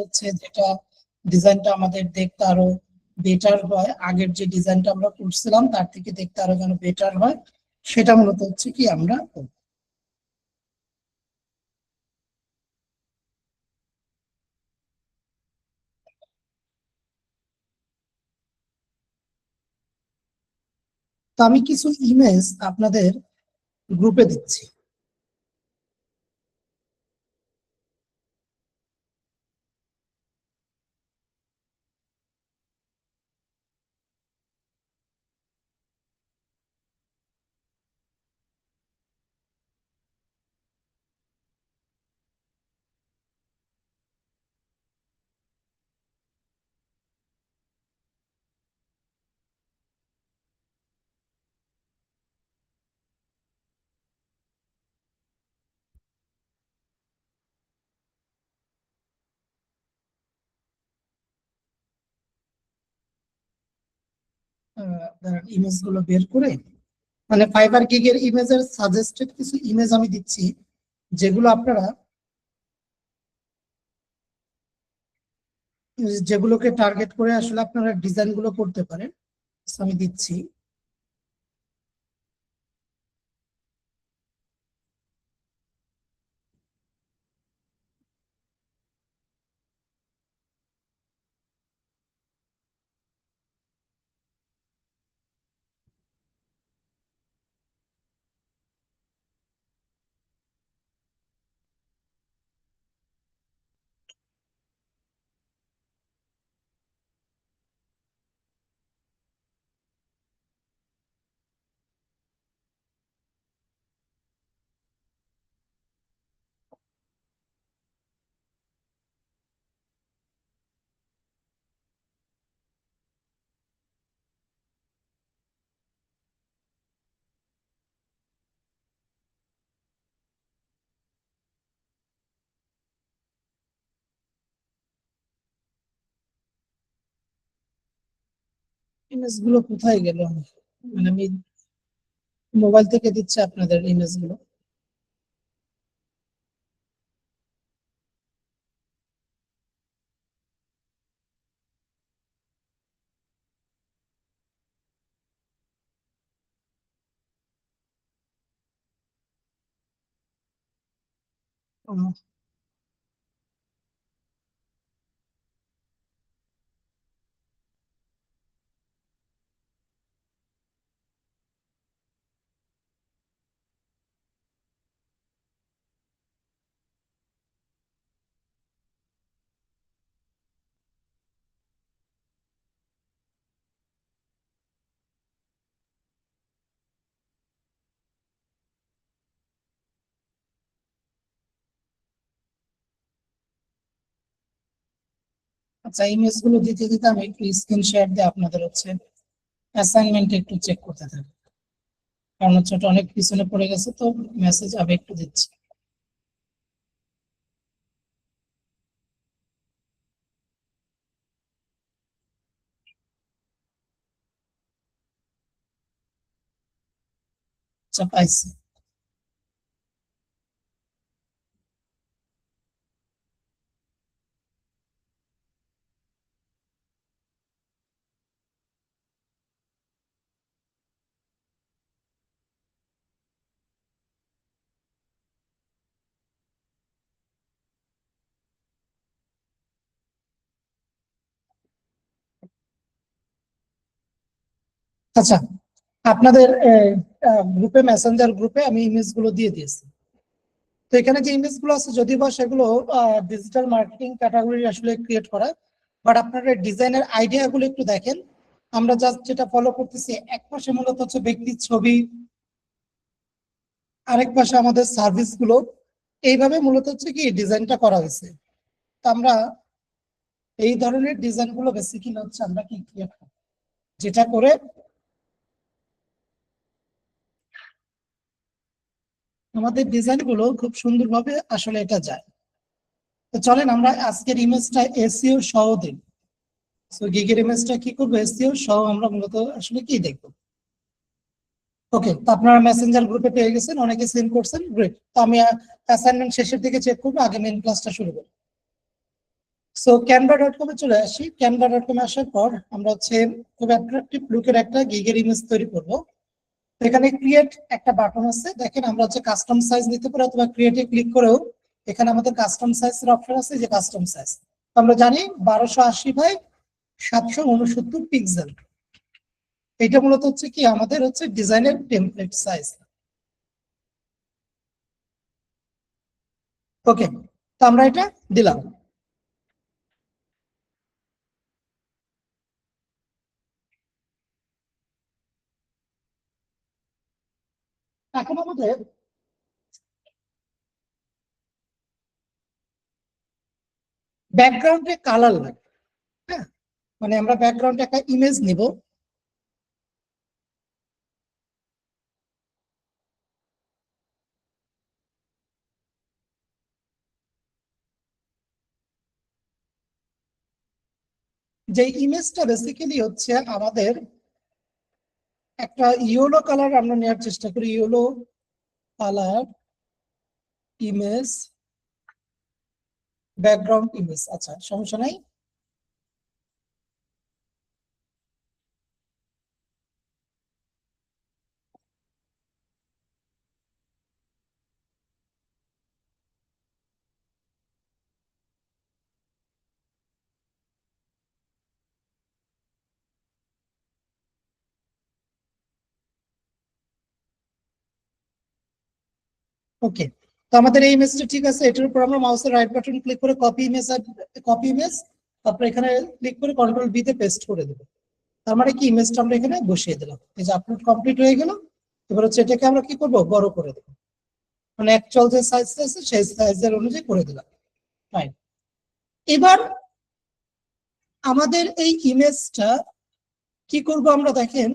হচ্ছে যেটা ডিজাইনটা আমাদের দেখতে আরো বেটার হয়, আগের যে ডিজাইনটা আমরা করছিলাম তার থেকে দেখতে আরো যেন বেটার হয়, সেটা মূলত হচ্ছে কি আমরা করব। তো আমি কিছু ইমেজ আপনাদের গ্রুপে দিচ্ছি। ইমেজ গুলো বের করে, মানে ফাইবার গিগের ইমেজের সাজেস্টেড কিছু ইমেজ আমি দিচ্ছি, যেগুলো আপনারা যেগুলোকে টার্গেট করে আসলে আপনারা ডিজাইন গুলো করতে পারেন। আমি দিচ্ছি। ইমেজ গুলো কোথায় গেল? মানে আমি মোবাইল থেকে দিচ্ছি আপনাদের ইমেজ গুলো। আচ্ছা, ইমেজ গুলো দিতে দিতে আমি একটু স্ক্রিন শেয়ার দিয়ে আপনাদের হচ্ছে অ্যাসাইনমেন্ট একটু চেক করতে থাকি, কারণ হচ্ছে ওটা অনেক পিছনে পড়ে গেছে, তো মেসেজ আমি একটু দিচ্ছি। আচ্ছা, পাইছি। আচ্ছা, আপনাদের গ্রুপে, মেসেঞ্জার গ্রুপে আমি ইমেজ গুলো দিয়ে দিয়েছি। তো এখানে যে ইমেজ গুলো আছে যদিও বা সেগুলো ডিজিটাল মার্কেটিং ক্যাটাগরি আসলে ক্রিয়েট করা, বাট আপনারা ডিজাইনের আইডিয়া গুলো একটু দেখেন। আমরা জাস্ট যেটা ফলো করতেছি, এক পাশে মূলত হচ্ছে ব্যক্তির ছবি, আরেক পাশে আমাদের সার্ভিস গুলো, এইভাবে মূলত হচ্ছে কি ডিজাইনটা করা হয়েছে। তো আমরা এই ধরনের ডিজাইন গুলো বেসিক্যালি হচ্ছে আমরা কি ক্রিয়েট করি, যেটা করে আমাদের ডিজাইন গুলো খুব সুন্দরভাবে আসলে এটা যায়। তো চলেন আমরা আজকের ইমেজটা এসইও সহ দিই। সো গিগের ইমেজটা কি করবো, এসইও সহ আমরা মূলত আসলে কি দেখবো। ওকে, তো আপনারা মেসেঞ্জার গ্রুপে পেয়ে গেছেন, অনেকে সেন্ড করছেন, গ্রেট। তো আমি অ্যাসাইনমেন্ট শেষের দিকে চেক করবো, আগে মেন ক্লাসটা শুরু করবো। সো canva.com এ চলে আসি। canva.com এ আসার পর আমরা হচ্ছে খুব অ্যাট্রাকটিভ লুকের একটা গিগের ইমেজ তৈরি করব। এখানে ক্রিয়েট একটা বাটন আছে, দেখেন আমরা হচ্ছে কাস্টম সাইজ নিতে পারি অথবা ক্রিয়েটে ক্লিক করেও এখানে আমাদের কাস্টম সাইজের অপশন আছে, যে কাস্টম সাইজ আমরা জানি 1280 বাই 769 পিক্সেল। এটা মূলত হচ্ছে কি আমাদের হচ্ছে ডিজাইনের টেমপ্লেট সাইজ। ওকে, তো আমরা এটা দিলাম। এখন আমাদের ব্যাকগ্রাউন্ডে কালার লাগবে। হ্যাঁ, মানে আমরা ব্যাকগ্রাউন্ডে একটা ইমেজ নিব। যে ইমেজটা বেসিক্যালি হচ্ছে আমাদের একটা ইয়েলো কালার আমরা নেওয়ার চেষ্টা করি, yellow colour image, background image. আচ্ছা, সমস্যা নাই। ওকে, তো আমাদের এই ইমেজটা ঠিক আছে। এটার উপর আমরা মাউসের রাইট বাটন ক্লিক করে কপি ইমেজ, কপি ইমেজ, তারপর এখানে ক্লিক করে কন্ট্রোল বি তে পেস্ট করে দেবো। তার মানে কি ইমেজটা আমরা এখানে বসিয়ে দিলাম। এই যে আপলোড কমপ্লিট হয়ে গেল। এবার হচ্ছে এটাকে আমরা কি করব, বড় করে দেবো। মানে অ্যাকচুয়াল যে সাইজটা আছে সেই সাইজের অনুযায়ী করে দিলাম। ফাইন। এবার আমাদের এই ইমেজটা কি করব আমরা, দেখেন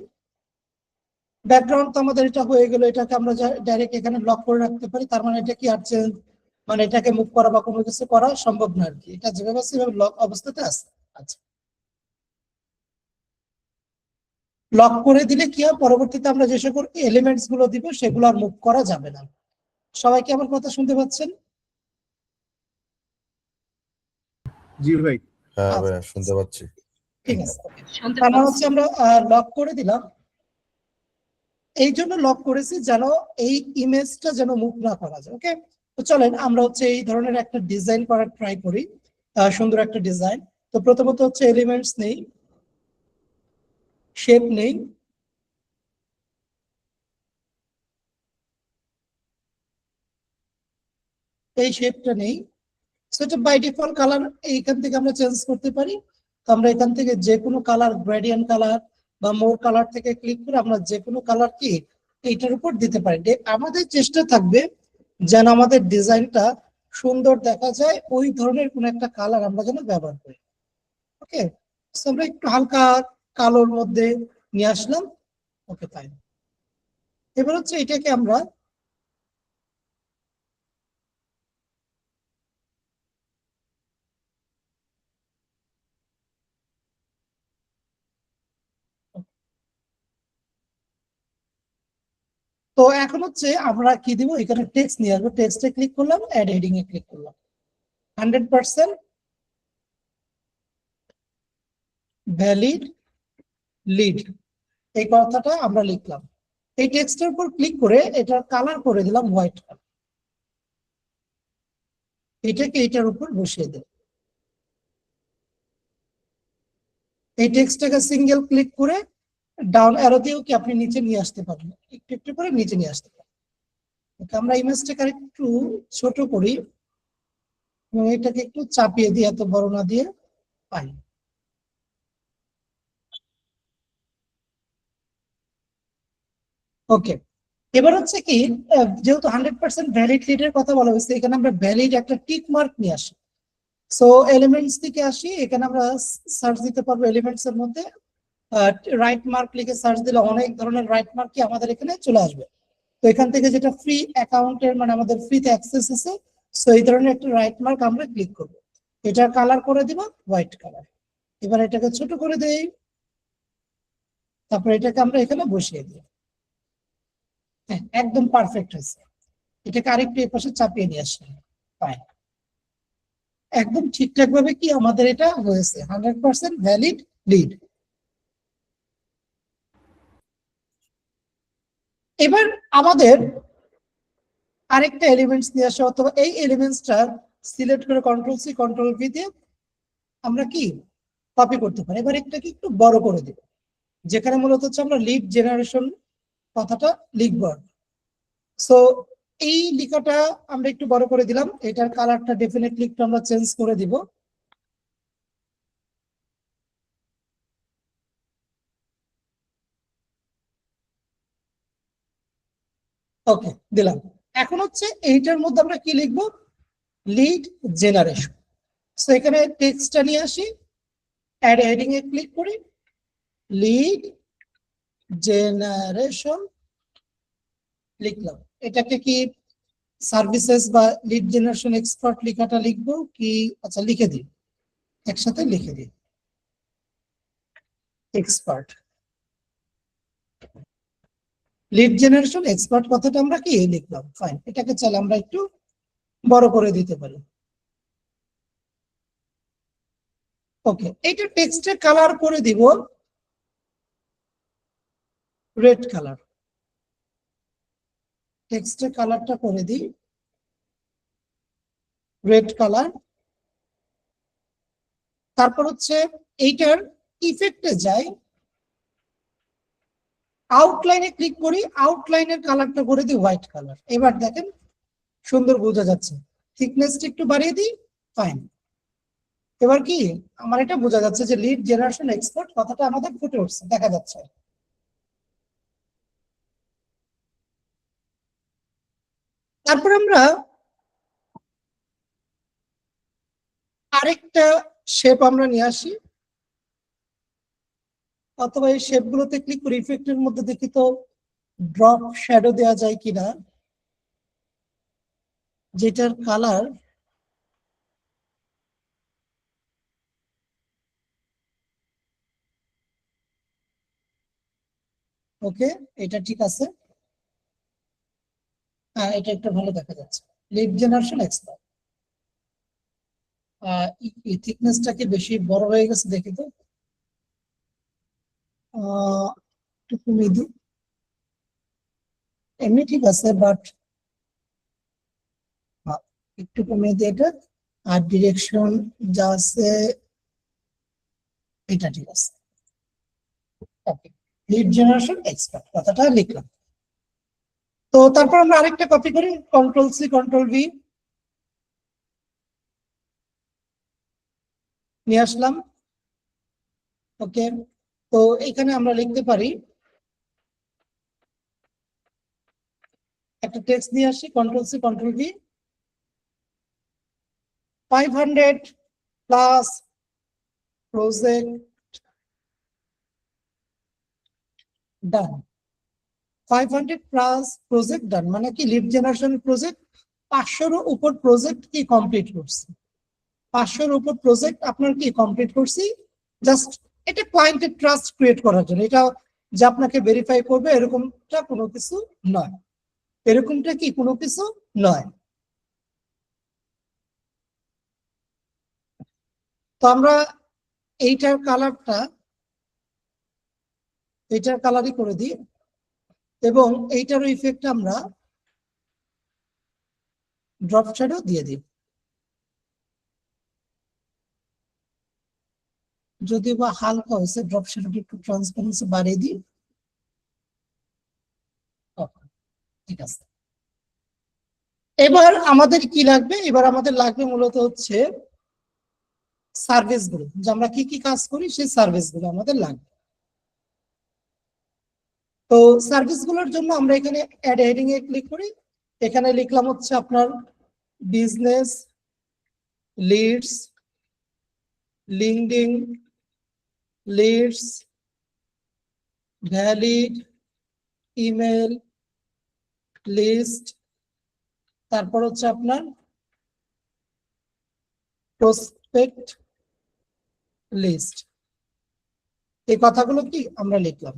ব্যাকগ্রাউন্ড তো আমাদের এটা হয়ে গেল। এটাকে আমরা ডাইরেক্ট এখানে লক করে রাখতে পারি। তার মানে এটা কি আর চেঞ্জ, মানে এটাকে মুভ করা বা কোনো কিছু করা সম্ভব না আর কি। এটা যেভাবে আছে সেভাবে লক অবস্থাতে আছে। আচ্ছা, লক করে দিলে কি হয়, পরবর্তীতে আমরা যে সকল এলিমেন্টস গুলো দিব সেগুলো আর মুভ করা যাবে না। সবাই কি আমার কথা শুনতে পাচ্ছেন? জি ভাই। হ্যাঁ আচ্ছা, ভাই, শুনতে পাচ্ছি। ঠিক আছে। তার মানে হচ্ছে আমরা লক করে দিলাম। এই জন্য লক করেছি যেন এই ইমেজটা যেন মুভ না করা যায়। ওকে, তো চলেন আমরা হচ্ছে এই ধরনের একটা ডিজাইন করার ট্রাই করি, সুন্দর একটা ডিজাইন। তো প্রথমত হচ্ছে এলিমেন্টস নেই, শেপ নেই, এই শেপটা নেই। সেটা বাই ডিফল্ট কালার এইখান থেকে আমরা চেঞ্জ করতে পারি। তো আমরা এখান থেকে যে কোনো কালার, গ্রেডিয়েন্ট কালার বা মোর কালার থেকে ক্লিক করে আমরা যে কোনো কালার কি এইটার উপর দিতে পারি। আমাদের চেষ্টা থাকবে যেন আমাদের ডিজাইনটা সুন্দর দেখা যায়, ওই ধরনের কোন একটা কালার আমরা যেন ব্যবহার করি। ওকে, আমরা একটু হালকা কালোর মধ্যে নিয়ে আসলাম। ওকে, ফাইন। এবার হচ্ছে এটাকে আমরা তো এখন হচ্ছে আমরা কি দিব, এখানে টেক্সট নিয়ে আসবো। টেক্সটে ক্লিক করলাম, অ্যাড হেডিং এ ক্লিক করলাম। 100% ভ্যালিড লিড, এই কথাটা আমরা লিখলাম। এই টেক্সটের উপর ক্লিক করে এটার কালার করে দিলাম হোয়াইট কালার। এটাকে এটার উপর বসিয়ে দেব। এই টেক্সটটাকে সিঙ্গেল ক্লিক করে ডাউন অ্যারো দিয়েও কি আপনি নিচে নিয়ে আসতে পারবেন, একটু একটু করে নিচে নিয়ে আসতে পারবেন। আমরা ইমেজটাকে একটু ছোট করি এবং এটাকে একটু চাপিয়ে দিই, এত বড় না দিয়ে। পাই। ওকে, এবার হচ্ছে কি, যেহেতু 100% ভ্যালিড লিডের কথা বলা হয়েছে, এখানে আমরা ভ্যালিড একটা টিক মার্ক নিয়ে আসি। সো এলিমেন্টস থেকে আসি, এখানে আমরা সার্চ দিতে পারবো এলিমেন্টস এর মধ্যে। রাইট মার্ক লিখে সার্চ দিলে অনেক ধরনের রাইট মার্ক কি আমাদের এখানে চলে আসবে। তো এখান থেকে যেটা ফ্রি অ্যাকাউন্টের, মানে আমাদের ফ্রিতে অ্যাক্সেস আছে, সো এই ধরনের একটা রাইট মার্ক আমরা ক্লিক করব। এটা কালার করে দিব হোয়াইট কালার। এবার এটাকে ছোট করে দেই, তারপর এটাকে আমরা এখানে বসিয়ে দিই। হ্যাঁ, একদম পারফেক্ট হয়েছে। এটাকে আরেকটু এই পাশে চাপিয়ে নিয়ে আসলাম। ফাইন। একদম ঠিকঠাক ভাবে কি আমাদের এটা হয়েছে 100% ভ্যালিড লিড। এবার আমাদের আরেকটা এলিমেন্টস নিয়ে আসা অথবা এই এলিমেন্টসটা সিলেক্ট করে কন্ট্রোল সি কন্ট্রোল ভি দিয়ে আমরা কি কপি করতে পারি। এবার এটাকে একটু বড় করে দিব, যেখানে মূলত হচ্ছে আমরা লিড জেনারেশন কথাটা লিখব। সো এই লেখাটা আমরা একটু বড় করে দিলাম, এটার কালারটা ডেফিনেটলি একটু আমরা চেঞ্জ করে দিব। ওকে, দিলাম। এখন হচ্ছে এইটার মধ্যে আমরা কি লিখবো, লিড জেনারেশন। সো এখানে টেক্সটটা নিয়ে আসি, অ্যাড হেডিং এ ক্লিক করি, লিড জেনারেশন লিখলাম। এটাকে কি সার্ভিসেস বা লিড জেনারেশন এক্সপার্ট লেখাটা লিখবো কি, আচ্ছা লিখে দিই, একসাথে লিখে দিই এক্সপার্ট। লিড জেনারেশন এক্সপার্ট কথাটা আমরা কি লিখলাম, ফাইন। এটাকে চাইলে আমরা একটু বড় করে দিতে পারি। ওকে, এটা টেক্সটে কালার করে দিব রেড কালার। টেক্সটের কালারটা করে দিই রেড কালার। তারপর হচ্ছে এইটার ইফেক্টে যাই, আউটলাইনে ক্লিক করি, আউটলাইনের কালারটা করে দিই হোয়াইট কালার। এবার দেখেন সুন্দর বোঝা যাচ্ছে। থিকনেসটা একটু বাড়িয়ে দিই, ফাইন। এবার কি আমার এটা বোঝা যাচ্ছে যে লিড জেনারেশন এক্সপার্ট কথাটা আমাদের ফুটে উঠছে, দেখা যাচ্ছে। তারপর আমরা আরেকটা শেপ আমরা নিয়ে আসি, অথবা এই শেপ গুলোতে ক্লিক করি, ইফেক্টের মধ্যে দেখি তো ড্রপ শ্যাডো দেওয়া যায় কিনা, যেটার কালার ওকে, এটা ঠিক আছে। হ্যাঁ, এটা একটু ভালো দেখা যাচ্ছে। লিড জেনারেশন এক্সপার্ট, থিকনেসটা কি বেশি বড় হয়ে গেছে দেখি তো, একটু কমিয়ে দিই। এমনি ঠিক আছে, বাট একটু কমিয়ে দিই এটা। আর ডিরেকশন যা আছে এটা ঠিক আছে। ওকে, লিড জেনারেশন এক্সপার্ট কথাটা লিখলাম। তো তারপর আমরা আরেকটা কপি করি, কন্ট্রোল সি কন্ট্রোল ভি নিয়ে আসলাম। ওকে, তো এখানে আমরা লিখতে পারি, একটা টেক্সট নিয়ে আসি, control C control V, 500 plus project done. 500 plus project done মানে কি লিড জেনারেশন প্রজেক্ট 500 উপর প্রজেক্ট কি কমপ্লিট করছি, 500 উপর প্রজেক্ট আপনার কি কমপ্লিট করছি। জাস্ট এটা ক্লায়েন্টের ট্রাস্ট ক্রিয়েট করার জন্য, এটা যে আপনাকে ভেরিফাই করবে এরকমটা কোনো কিছু নয়, এরকমটা কি কোনো কিছু নয়। তো আমরা এইটার কালারই করে দিই, এবং এইটারও ইফেক্ট আমরা ড্রপ শ্যাডো দিয়ে দিই। যদি বা হালকা হয়েছে, ড্রপ শ্যাডোটা একটু ট্রান্সপারেন্সি বাড়িয়ে দিই। ঠিক আছে। এবার আমাদের কি লাগবে, এবার আমাদের লাগবে মূলত হচ্ছে সার্ভিস গুলো, যে আমরা কি কি কাজ করি সেই সার্ভিস গুলো আমাদের লাগবে। তো সার্ভিস গুলোর জন্য আমরা এখানে অ্যাড হেডিং এ ক্লিক করি, এখানে লিখলাম হচ্ছে আপনার business leads, LinkedIn leads, valid email list, তারপর হচ্ছে আপনার প্রসপেক্ট লিস্ট। এই কথাগুলো কি আমরা লিখলাম,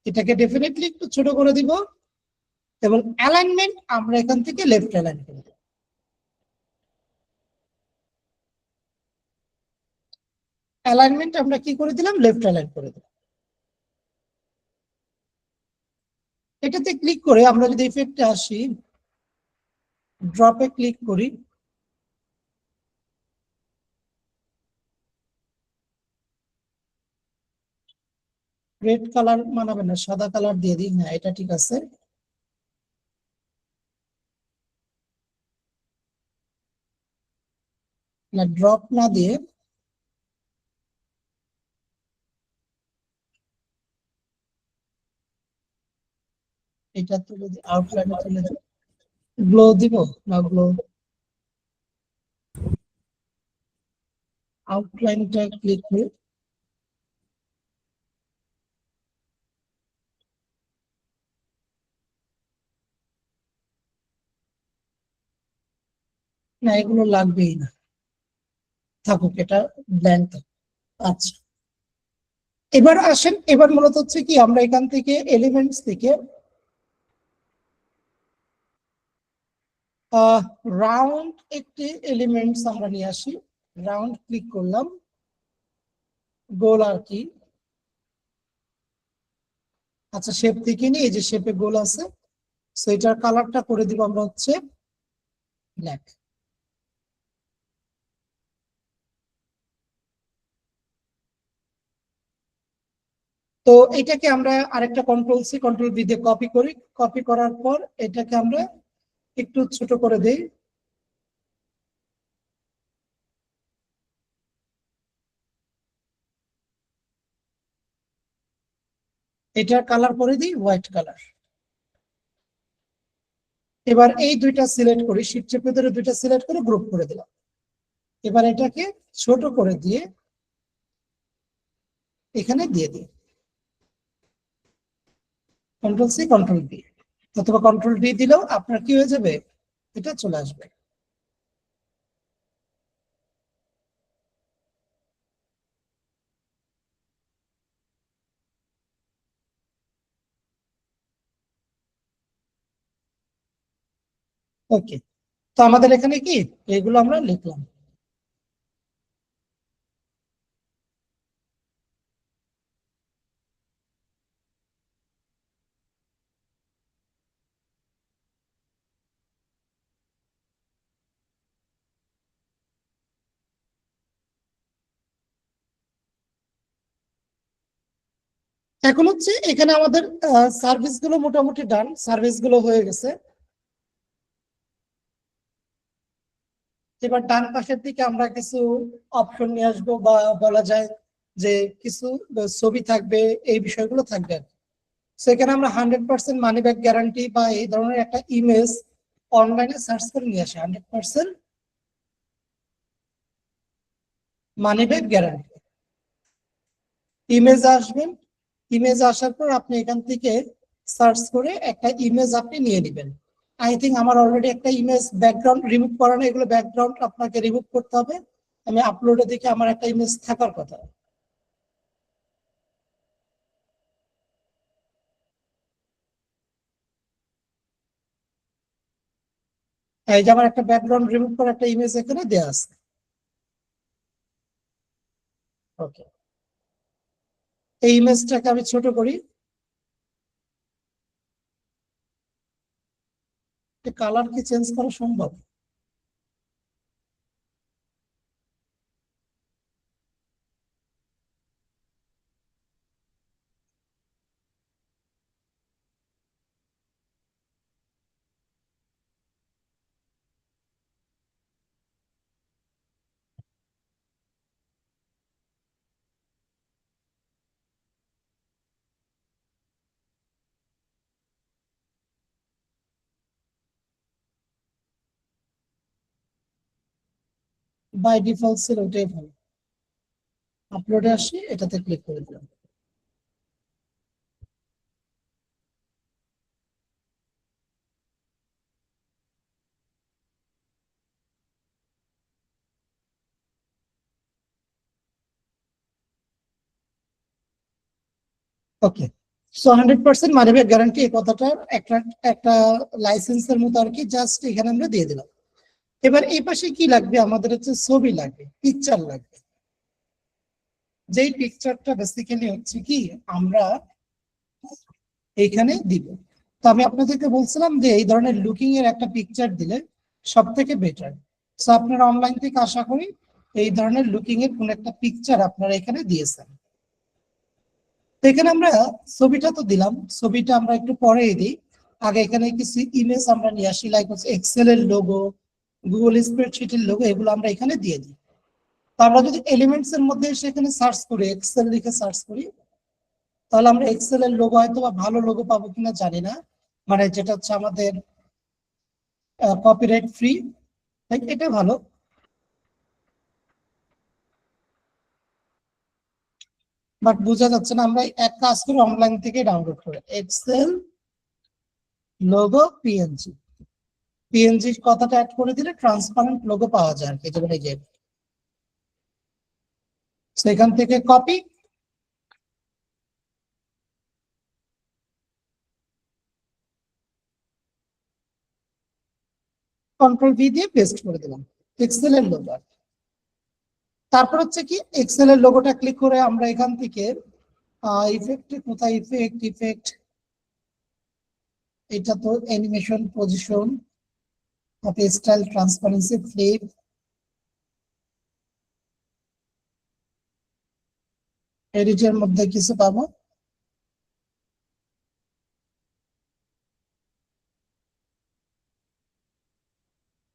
এটাকে ডেফিনেটলি একটু ছোট করে দিব, এবং অ্যালাইনমেন্ট আমরা এখান থেকে লেফট অ্যালাইন করে দেব। অ্যালাইনমেন্ট আমরা কি করে দিলাম, লেফট অ্যালাইন করে দিলাম। এটাতে ক্লিক করে আমরা যদি ইফেক্টে আসি, ড্রপে ক্লিক করি, রেড কালার মানাবে না, সাদা কালার দিয়ে দিই, হ্যাঁ এটা ঠিক আছে। না, ড্রপ না দিয়ে এটা তুলে আউটলাইনে চলে যাবে। গ্লো দিব না, গ্লো আউটলাইনটা ক্লিক করে না, এগুলো লাগবেই না, থাকুক, এটা ব্ল্যাঙ্ক। আচ্ছা, এবার আসেন, এবার মূলত হচ্ছে কি আমরা এখান থেকে এলিমেন্টস থেকে রাউন্ড একটি এলিমেন্টস আমরা নিয়ে আসি। রাউন্ড ক্লিক করলাম, গোল আর কি। আচ্ছা, শেপ থেকে নিয়ে এই যে শেপে গোল আছে, সো এটার কালারটা করে দিব আমরা হচ্ছে ব্ল্যাক। তো এটাকে আমরা আরেকটা কন্ট্রোল সি কন্ট্রোল ভি দিয়ে কপি করি। কপি করার পর এটাকে আমরা একটু ছোট করে দেই। এটার কালার করে দিই হোয়াইট কালার। এবার এই দুইটা সিলেক্ট করি, শিফট চেপে ধরে দুইটা সিলেক্ট করে গ্রুপ করে দিলাম। এবার এটাকে ছোট করে দিয়ে এখানে দিয়ে দিই, কন্ট্রোল সি কন্ট্রোল ভি অথবা কন্ট্রোল ভি দিলেও আপনার কি হয়ে যাবে, এটা চলে আসবে। ওকে, তো আমাদের এখানে কি এগুলো আমরা লিখলাম। এখন হচ্ছে এখানে আমাদের সার্ভিস গুলো মোটামুটি ডান, সার্ভিস গুলো হয়ে গেছে। এবার ডান পাশের দিকে আমরা কিছু অপশন নিয়ে আসবো, বা বলা যায় যে কিছু ছবি থাকবে, এই বিষয়গুলো থাকবে। সেখানে আমরা 100% মানি ব্যাক গ্যারান্টি বা এই ধরনের একটা ইমেজ অনলাইনে সার্চ করে নিয়ে আসি। 100% মানি ব্যাক গ্যারান্টি ইমেজ আসবেন। ইমেজ আসার পর আপনি এখান থেকে সার্চ করে একটা ইমেজ আপনি নিয়ে নেবেন। আই থিঙ্ক আমার অলরেডি একটা ইমেজ ব্যাকগ্রাউন্ড রিমুভ করানো, এগুলো ব্যাকগ্রাউন্ড আপনাকে রিমুভ করতে হবে। আমি আপলোডে দেখে আমার একটা ইমেজ থাকার কথা। এই যে আমার একটা ব্যাকগ্রাউন্ড রিমুভ করা একটা ইমেজ এখানে দেওয়া আছে। ওকে, এই ইমেজটাকে আমি ছোট করি, কালার কি চেঞ্জ করা সম্ভব? বাই ডিফল্ট ছিল ওটাই ভালো। আপলোডে আসি, এটাতে ক্লিক করে দিলাম। ওকে, সো 100% মানি ব্যাক গ্যারান্টি এই কথাটার একটা একটা লাইসেন্সের মতো আর কি, জাস্ট এখানে আমরা দিয়ে দিলাম। এবার এই পাশে কি লাগবে, আমাদের হচ্ছে ছবি লাগবে, পিকচার লাগবে। যেই পিকচারটা বেসিক্যালি হচ্ছে কি আমরা এইখানে দিব। তো আমি আপনাদেরকে বলছিলাম যে এই ধরনের লুকিং এর একটা পিকচার দিলে সব থেকে বেটার। সো আপনারা অনলাইন থেকে আশা করি এই ধরনের লুকিং এর কোন একটা পিকচার আপনারা এখানে দিয়েছেন। তো এখানে আমরা ছবিটা তো দিলাম, ছবিটা আমরা একটু পরেই দিই। আগে এখানে কিছু ইমেজ আমরা নিয়ে আসি, লাইক হচ্ছে এক্সেল এর লোগো, গুগল স্প্রেডশিটের লোগো, এগুলো আমরা এখানে দিয়ে দিই। তো আমরা যদি এলিমেন্টস এর মধ্যে এসে এখানে সার্চ করি, এক্সেল লিখে সার্চ করি, তাহলে আমরা এক্সেল এর লোগো হয়তো বা ভালো লোগো পাবো কিনা জানি না, মানে যেটা হচ্ছে আমাদের কপিরাইট ফ্রি, এটা ভালো। বাট বোঝা যাচ্ছে না, আমরা এক কাজ করে অনলাইন থেকে ডাউনলোড করে এক্সেল লোগো পিএনজি, পিএনজি কথাটা অ্যাড করে দিলে ট্রান্সপারেন্ট লোগো পাওয়া যায় আর কি, যেমন এই যে সেখান থেকে কপি, কন্ট্রোল ভি দিয়ে পেস্ট করে দিলাম এক্সেল এর লোগো। তারপর হচ্ছে কি এক্সেল এর লোগোটা ক্লিক করে আমরা এখান থেকে ইফেক্টে কোথায় ইফেক্ট ইফেক্ট, এটা তো animation position, copy style, transparency, flip, এডিটের মধ্যে কিছু পাবো।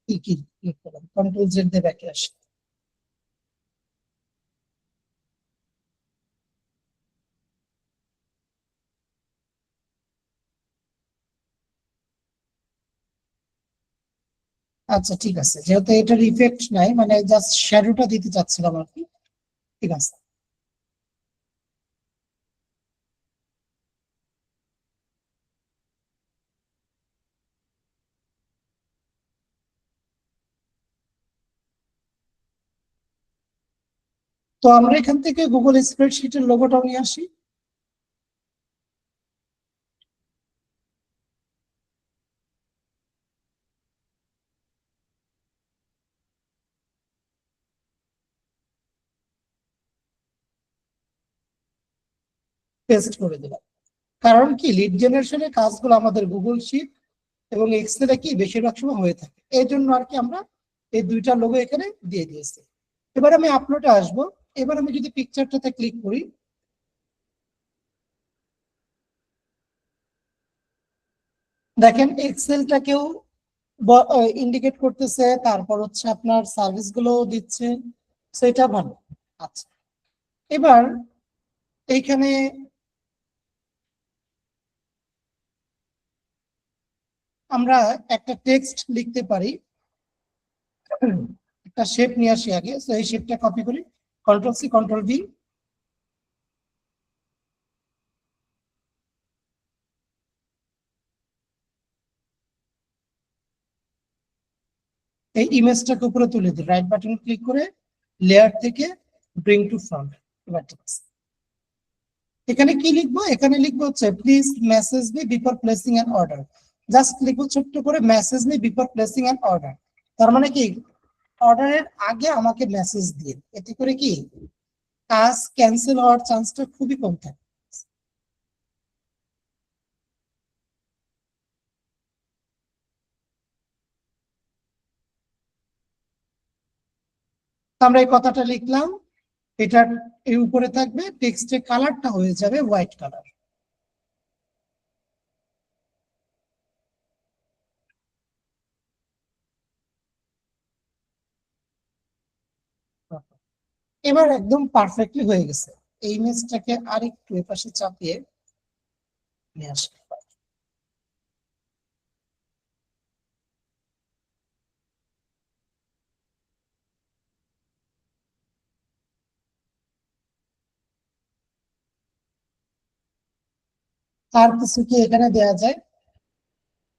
কি কি ক্লিক করলাম, কন্ট্রোল জেড দিয়ে ব্যাকে আসি। আচ্ছা ঠিক আছে, যেহেতু এটার ইফেক্ট নাই, মানে জাস্ট শ্যাডোটা দিতে চাচ্ছিলাম আর কি, ঠিক আছে। তো আমরা এখান থেকে গুগল স্প্রেডশিটের লোগোটাও নিয়ে আসি। পেস্ট করে দিলাম। কারণ কি লিড জেনারেশনের কাজগুলো আমাদের গুগল শিট এবং এক্সেলে কি বেশিরভাগ সময় হয়ে থাকে, এই জন্য আর কি আমরা এই দুইটা লোগো এখানে দিয়ে দিয়েছি। এবার আমি আপলোডে আসবো। এবার আমি যদি পিকচারটাতে ক্লিক করি, দেখেন এক্সেলটাকেও ইন্ডিকেট করতেছে, তারপর হচ্ছে আপনার সার্ভিস গুলো দিচ্ছে, সেটা ভালো। আচ্ছা, এবার এইখানে আমরা একটা টেক্সট লিখতে পারি, একটা শেপ নিয়ে আসি আগে। তো এই শেপটা কপি করি, কন্ট্রোল সি কন্ট্রোল ভি, এই ইমেজটাকে উপরে তুলে দিই, রাইট বাটন ক্লিক করে লেয়ার থেকে ব্রিং টু ফ্রন্ট। এবার ঠিক আছে, এখানে কি লিখবো, এখানে লিখবো হচ্ছে please message me before placing an order. Just লিখবো ছোট্ট করে message me before placing an order. তার মানে কি অর্ডারের আগে আমাকে মেসেজ দিন, এতে করে কি কাজ ক্যান্সেল হওয়ার চান্সটা খুবই কম থাকে। আমরা এই কথাটা লিখলাম, এটার এই উপরে থাকবে, টেক্সটের কালারটা হয়ে যাবে হোয়াইট কালার। এবার একদম পারফেক্টলি হয়ে গেছে। এই ইমেজটাকে আরেকটু এপাশে চাপিয়ে নিয়ে আসি। আর কিছু কি এখানে দেয়া যায়?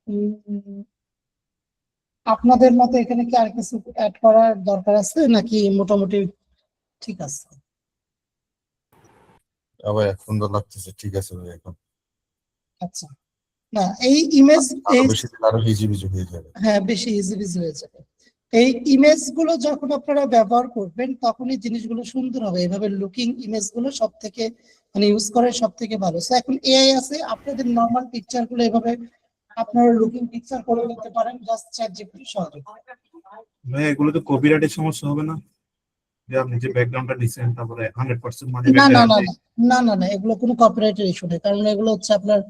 উম, আপনাদের মতে এখানে কি আর কিছু অ্যাড করার দরকার আছে নাকি মোটামুটি ঠিক আছে? আবার সুন্দর লাগতেছে, ঠিক আছে ভাই এখন। আচ্ছা, না এই ইমেজ আরো এই বেশি দিলে আরো হিজিবিজি হয়ে যাবে। হ্যাঁ বেশি ইজি বিজি হয়ে যাবে। এই ইমেজ গুলো যখন আপনারা ব্যবহার করবেন তখনই জিনিসগুলো সুন্দর হবে। এভাবে লুকিং ইমেজ গুলো সব থেকে মানে ইউজ করে সব থেকে ভালো। So, এখন এআই আছে, আপনাদের নর্মাল পিকচার গুলো এভাবে আপনারা লুকিং পিকচার করে নিতে পারেন জাস্ট চ্যাট জিপিটি সহযোগিতা। ভাই এগুলো তো কপিরাইটের সমস্যা হবে না, যে আপনি যে ব্যাকগ্রাউন্ডটা দিচ্ছেন তারপরে 100% মানে না না না background না না না এগুলো কোনো কপিরাইটের ইস্যু নেই, কারণ এগুলো হচ্ছে আপনার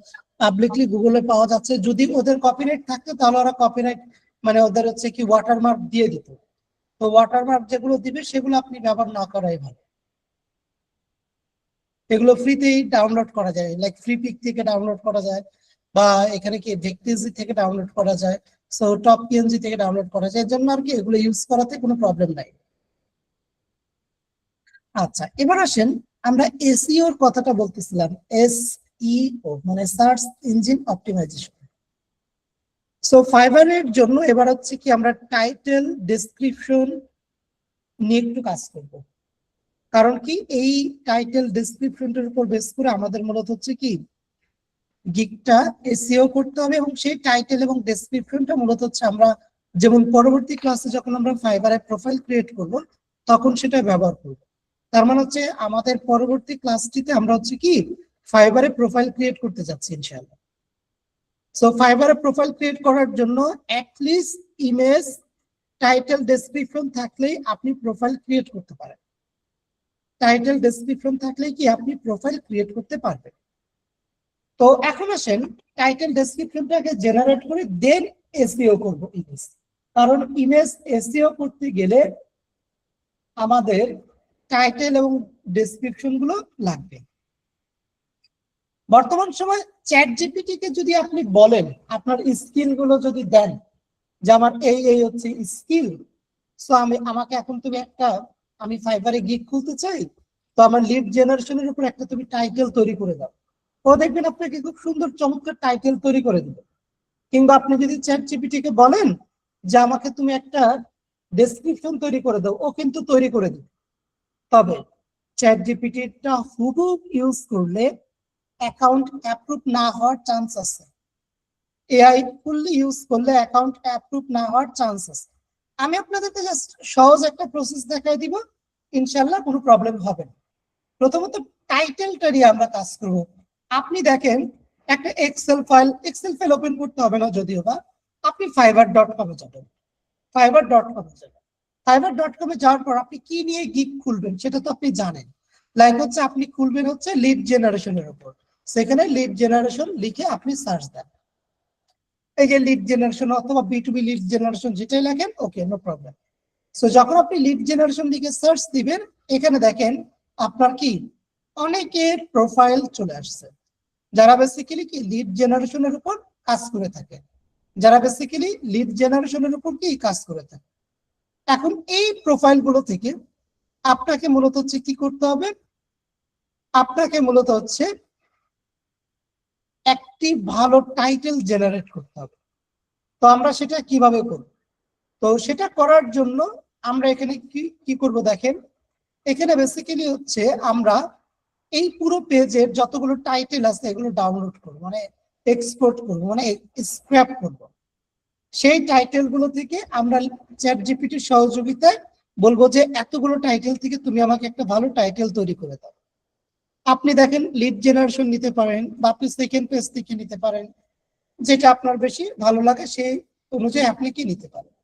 পাবলিকলি গুগলে পাওয়া যাচ্ছে। যদি ওদের কপিরাইট থাকতো তাহলে ওরা কপিরাইট মানে ওদের হচ্ছে কি ওয়াটারমার্ক দিয়ে দিত। তো ওয়াটারমার্ক যেগুলো দিবে সেগুলো আপনি ব্যবহার না করাই ভালো। এগুলো ফ্রিতেই ডাউনলোড করা যায়, লাইক ফ্রি পিক থেকে ডাউনলোড করা যায়, বা এখানে কি ভেক্টিজি থেকে ডাউনলোড করা যায়, সো টপ পিএনজি থেকে ডাউনলোড করা যায়। এর জন্য আর কি এগুলো ইউজ করাতে কোনো প্রবলেম নাই। আচ্ছা, এবার আসেন আমরা এসইও এর কথাটা বলতেছিলাম। এসইও মানে সার্চ ইঞ্জিন অপটিমাইজেশন। সো ফাইবারের জন্য এবার হচ্ছে কি আমরা টাইটেল ডেসক্রিপশন নিয়ে একটু কাজ করব। কারণ কি এই টাইটেল ডেসক্রিপশনটার উপর বেস করে আমাদের মূলত হচ্ছে কি গিগটা এসইও করতে হবে, এবং সেই টাইটেল এবং ডেসক্রিপশনটা মূলত হচ্ছে আমরা যেমন পরবর্তী ক্লাসে যখন আমরা ফাইবারে প্রোফাইল ক্রিয়েট করব তখন সেটা ব্যবহার করব। তার মানে হচ্ছে আমাদের পরবর্তী ক্লাসটিতে আমরা হচ্ছে কি ফাইবারে প্রোফাইল ক্রিয়েট করতে যাচ্ছি ইনশাআল্লাহ। সো ফাইবারে প্রোফাইল ক্রিয়েট করার জন্য অ্যাটলিস্ট ইমেজ টাইটেল ডেসক্রিপশন থাকলেই আপনি প্রোফাইল ক্রিয়েট করতে পারেন। টাইটেল ডেসক্রিপশন থাকলেই কি আপনি প্রোফাইল ক্রিয়েট করতে পারবেন। তো এখন আসেন টাইটেল ডেসক্রিপশনটাকে জেনারেট করে দেন এসইও করব ইমেজ। কারণ ইমেজ এসইও করতে গেলে আমাদের টাইটেল এবং ডেসক্রিপশন গুলো লাগবে। বর্তমান সময় চ্যাট জিপিটি কে যদি আপনি বলেন, আপনার স্কিল গুলো যদি দেন যে আমার এই হচ্ছে স্কিল, সো আমাকে এখন তুমি একটা আমি ফাইবারে গিগ খুলতে চাই, তো আমার লিড জেনারেশনের উপর একটা তুমি টাইটেল তৈরি করে দাও, ও দেখবেন আপনাকে খুব সুন্দর চমৎকার টাইটেল তৈরি করে দিবে। কিংবা আপনি যদি চ্যাট জিপিটি কে বলেন যে আমাকে তুমি একটা ডেসক্রিপশন তৈরি করে দাও, ও কিন্তু তৈরি করে দিবে। তবে চ্যাট জিপিটিটা হুবহু ইউজ করলে অ্যাকাউন্ট অ্যাপ্রুভ না হওয়ার চান্স আছে। এআই ফুললি ইউজ করলে অ্যাকাউন্ট অ্যাপ্রুভ না হওয়ার চান্স আছে। আমি আপনাদেরকে জাস্ট সহজ একটা প্রসেস দেখাই দিব, ইনশাআল্লাহ কোনো প্রবলেম হবে না। প্রথমত টাইটেলটা নিয়ে আমরা কাজ করব। আপনি দেখেন একটা এক্সেল ফাইল ওপেন করতে হবে না যদিও, বা আপনি fiverr.com এ যাবেন। fiverr.com এ যাওয়ার পর আপনি কি নিয়ে গিগ খুলবেন সেটা তো আপনি জানেন। লাইক হচ্ছে আপনি খুলবেন হচ্ছে লিড জেনারেশনের উপর, সেখানে লিড জেনারেশন লিখে আপনি সার্চ দেন। এই যে লিড জেনারেশন অথবা B2B লিড জেনারেশন যেটাই লেখেন, ওকে নো প্রবলেম। সো যখন আপনি লিড জেনারেশন লিখে সার্চ দিবেন, এখানে দেখেন আপনার কি অনেকের প্রোফাইল চলে আসছে যারা বেসিক্যালি কি লিড জেনারেশনের উপর কাজ করে থাকে, এখন এই প্রোফাইল গুলো থেকে আপনাকে মূলত হচ্ছে কি করতে হবে, আপনাকে মূলত হচ্ছে একটি ভালো টাইটেল জেনারেট করতে হবে। তো আমরা সেটা কিভাবে করব? তো সেটা করার জন্য আমরা এখানে কি করব দেখেন, এখানে বেসিক্যালি হচ্ছে আমরা এই পুরো পেজের যতগুলো টাইটেল আছে এগুলো ডাউনলোড করব, মানে এক্সপোর্ট করব, মানে স্ক্র্যাপ করব। সেই টাইটেল গুলো থেকে আমরা চ্যাট জিপিটির সহযোগিতায় বলবো যে এতগুলো টাইটেল থেকে তুমি আমাকে একটা ভালো টাইটেল তৈরি করে দাও। আপনি দেখেন লিড জেনারেশন নিতে পারেন, বা আপনি সেকেন্ড পেজ থেকে নিতে পারেন, যেটা আপনার বেশি ভালো লাগে সেই অনুযায়ী আপনি কি নিতে পারেন।